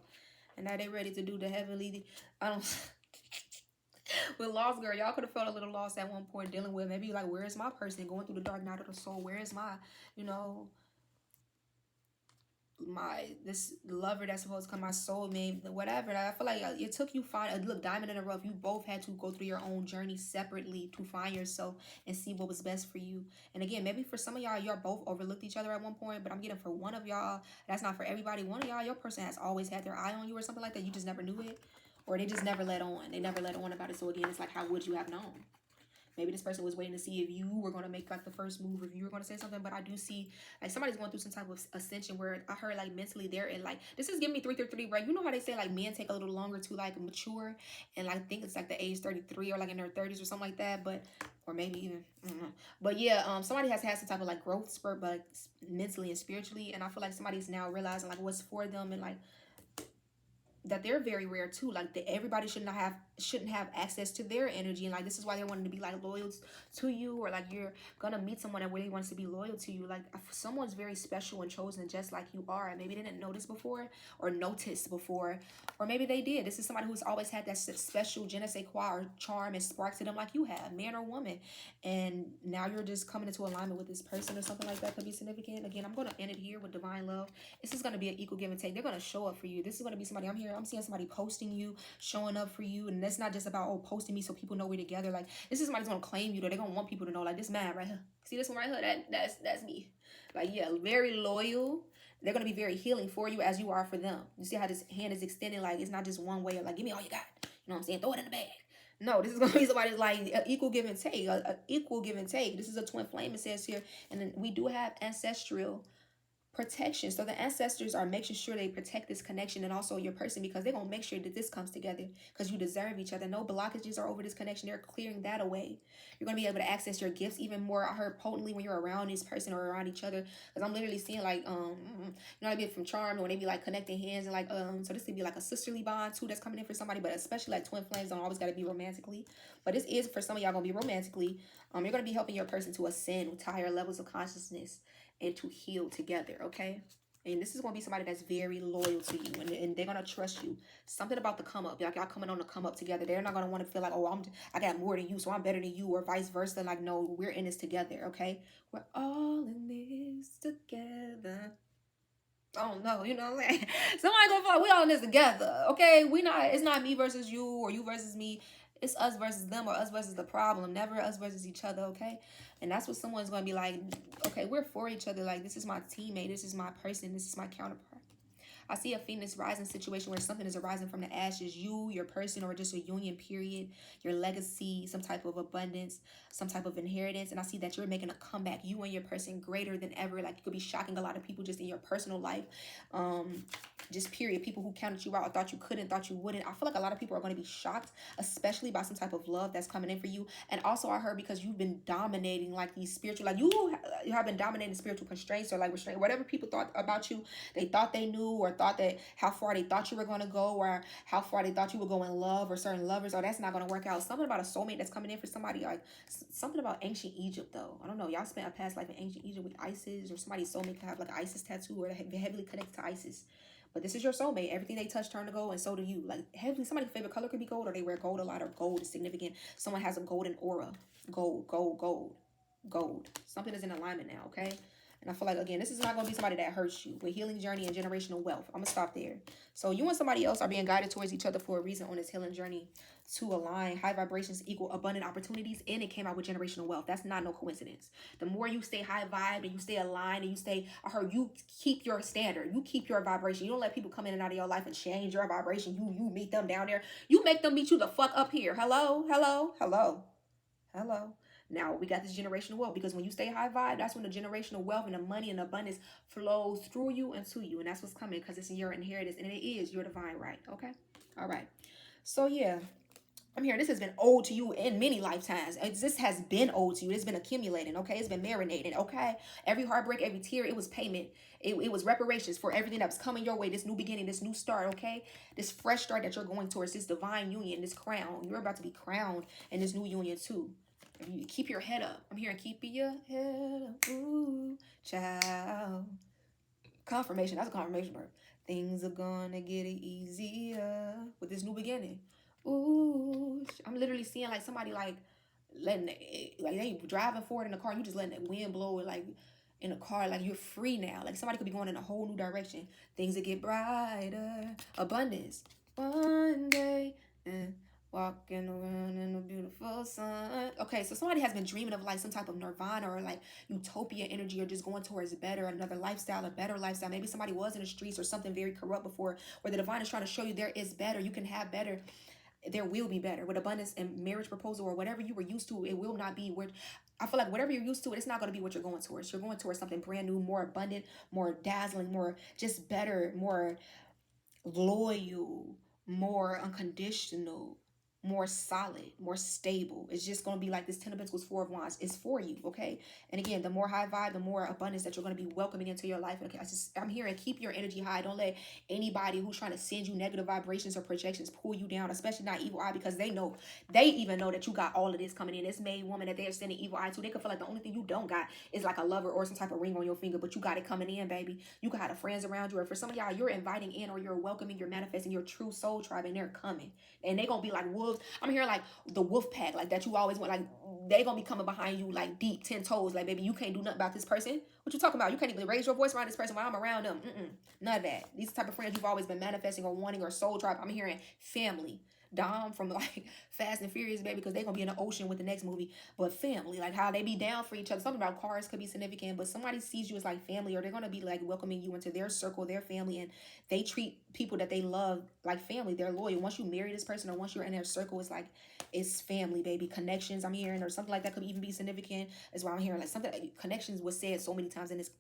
and now they ready to do the heavenly. With lost girl, y'all could have felt a little lost at one point, dealing with maybe like, where is my person, going through the dark night of the soul? Where is my this lover that's supposed to come, my soulmate, whatever. I feel like it took you look, diamond in the rough. You both had to go through your own journey separately to find yourself and see what was best for you. And again, maybe for some of y'all both overlooked each other at one point, but I'm getting for one of y'all, that's not for everybody. One of y'all, your person has always had their eye on you or something like that. You just never knew it, or they just never let on. They never let on about it. So again, it's like, how would you have known? Maybe this person was waiting to see if you were going to make like the first move, if you were going to say something. But I do see like somebody's going through some type of ascension, where I heard like mentally they're in like, this is giving me 333, right? You know how they say like men take a little longer to like mature, and I think it's like the age 33 or like in their 30s or something like that. But, or maybe even, I don't know. But yeah, somebody has had some type of like growth spurt, but like mentally and spiritually. And I feel like somebody's now realizing like what's for them, and like that they're very rare too. Like that everybody shouldn't have access to their energy, and like this is why they're wanting to be like loyal to you, or like you're gonna meet someone that really wants to be loyal to you. Like if someone's very special and chosen just like you are, and maybe they didn't notice before or notice before, or maybe they did. This is somebody who's always had that special je ne sais quoi or charm and spark to them, like you have, man or woman, and now you're just coming into alignment with this person or something like that could be significant. Again, I'm going to end it here with divine love. This is going to be an equal give and take. They're going to show up for you. This is going to be somebody, I'm seeing somebody posting you, showing up for you, and that's not just about, oh, posting me so people know we're together. Like this is somebody's going to claim you, though. They're going to want people to know, like this man right here, see this one right here, that's me. Like, yeah, very loyal. They're going to be very healing for you as you are for them. You see how this hand is extended? Like it's not just one way of like, give me all you got, you know what I'm saying, throw it in the bag. No, this is going to be somebody's like an equal give and take, a equal give and take. This is a twin flame, it says here. And then we do have ancestral protection. So the ancestors are making sure they protect this connection and also your person, because they're going to make sure that this comes together because you deserve each other. No blockages are over this connection. They're clearing that away. You're going to be able to access your gifts even more, I heard, potently when you're around this person or around each other. Because I'm literally seeing like, you know, I be from Charmed when they be like connecting hands and like, so this could be like a sisterly bond too that's coming in for somebody, but especially like twin flames don't always got to be romantically. But this is for some of y'all going to be romantically. You're going to be helping your person to ascend to higher levels of consciousness and to heal together, okay? And this is going to be somebody that's very loyal to you, and they're going to trust you. Something about the come up, like y'all coming on to come up together. They're not going to want to feel like, oh, I got more than you, so I'm better than you, or vice versa. Like, no, we're in this together, okay? We're all in this together. Oh no, you know what I'm saying? Somebody gonna fall. We all in this together, okay? It's not me versus you or you versus me. It's us versus them or us versus the problem. Never us versus each other, okay? And that's what someone's gonna be like. Okay, we're for each other. Like this is my teammate. This is my person. This is my counterpart. I see a Phoenix rising situation where something is arising from the ashes. You, your person, or just a union period, your legacy, some type of abundance, some type of inheritance. And I see that you're making a comeback. You and your person greater than ever. Like you could be shocking a lot of people just in your personal life. Just period. People who counted you out or thought you couldn't, thought you wouldn't. I feel like a lot of people are going to be shocked, especially by some type of love that's coming in for you. And also I heard because you've been dominating like these spiritual, like you have been dominating spiritual constraints or like restraint, whatever people thought about you, they thought they knew or thought that how far they thought you were going to go or how far they thought you would go in love or certain lovers, or that's not going to work out. Something about a soulmate that's coming in for somebody, like something about ancient Egypt though. I don't know. Y'all spent a past life in ancient Egypt with Isis, or somebody's soulmate could have like an Isis tattoo or heavily connected to Isis. But this is your soulmate. Everything they touch turn to gold, and so do you. Like heavily, somebody's favorite color could be gold, or they wear gold a lot, or gold is significant. Someone has a golden aura. Gold, gold, gold, gold. Something is in alignment now, okay? And I feel like, again, this is not going to be somebody that hurts you. With healing journey and generational wealth. I'm going to stop there. So you and somebody else are being guided towards each other for a reason on this healing journey to align. High vibrations equal abundant opportunities, and it came out with generational wealth. That's not no coincidence. The more you stay high vibe and you stay aligned and you stay, I heard you keep your standard. You keep your vibration. You don't let people come in and out of your life and change your vibration. You meet them down there. You make them meet you the fuck up here. Hello, hello, hello, hello. Now we got this generational wealth, because when you stay high vibe, that's when the generational wealth and the money and the abundance flows through you and to you. And that's what's coming, because it's your inheritance and it is your divine right. Okay. All right. So yeah, I'm here. This has been owed to you in many lifetimes. This has been owed to you. It's been accumulating. Okay. It's been marinated. Okay. Every heartbreak, every tear, it was payment. It was reparations for everything that was coming your way. This new beginning, this new start. Okay. This fresh start that you're going towards, this divine union, this crown. You're about to be crowned in this new union too. You keep your head up. I'm hearing keep your head up. Ooh, child. Confirmation. That's a confirmation word. Things are gonna get easier with this new beginning. Ooh, I'm literally seeing like somebody like letting it, like they driving forward in the car. And you just letting that wind blow it like in the car. Like you're free now. Like somebody could be going in a whole new direction. Things that get brighter. Abundance. One day. Walking around in a beautiful sun. Okay, so somebody has been dreaming of like some type of nirvana or like utopia energy, or just going towards better, another lifestyle, a better lifestyle. Maybe somebody was in the streets or something very corrupt before, where the divine is trying to show you there is better. You can have better. There will be better with abundance and marriage proposal or whatever you were used to. It will not be where, I feel like whatever you're used to, it's not going to be what you're going towards. You're going towards something brand new, more abundant, more dazzling, more just better, more loyal, more unconditional. more solid, more stable. It's just going to be like this 10 of Pentacles, 4 of Wands. It's for you, okay? And again, the more high vibe, the more abundance that you're going to be welcoming into your life. Okay, I'm here and keep your energy high. Don't let anybody who's trying to send you negative vibrations or projections pull you down, especially not evil eye, because they know, they even know that you got all of this coming in. This maid woman that they're sending evil eye to, they could feel like the only thing you don't got is like a lover or some type of ring on your finger, but you got it coming in, baby. You got the friends around you, or for some of y'all, you're inviting in or you're welcoming, you're manifesting your true soul tribe, and they're coming. And they gonna be like wolves. I'm hearing like the wolf pack, like that you always want, like they gonna be coming behind you like deep 10 toes, like baby, you can't do nothing about this person. What you talking about? You can't even raise your voice around this person while I'm around them. None of that. These type of friends you've always been manifesting or wanting, or soul tribe. I'm hearing family. Dom from like Fast and Furious, baby, because they're gonna be in the ocean with the next movie. But family, like how they be down for each other. Something about cars could be significant, but somebody sees you as like family, or they're gonna be like welcoming you into their circle, their family, and they treat people that they love like family. They're loyal. Once you marry this person, or once you're in their circle, it's like it's family, baby. Connections, I'm hearing, or something like that could even be significant. Is what I'm hearing. Like something, connections was said so many times in this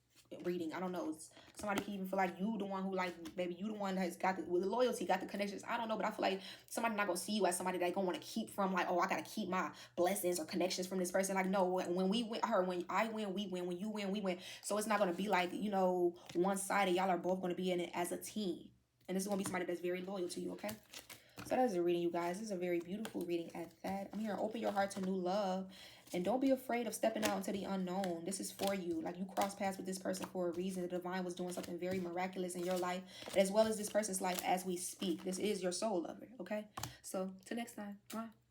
reading. I don't know. Somebody can even feel like you the one who, like, baby, you the one that's got the, with the loyalty, got the connections. I don't know, but I feel like somebody not gonna see you as somebody that gonna want to keep from, like, oh, I gotta keep my blessings or connections from this person. Like, no, when we win, when I win, we win. When you win, we win. So it's not gonna be like, you know, one sided. Y'all are both gonna be in it as a team, and this is gonna be somebody that's very loyal to you. Okay. So that's a reading, you guys. This is a very beautiful reading at that. I'm here to open your heart to new love. And don't be afraid of stepping out into the unknown. This is for you. Like, you cross paths with this person for a reason. The divine was doing something very miraculous in your life, as well as this person's life as we speak. This is your soul lover, okay? So, till next time. Bye.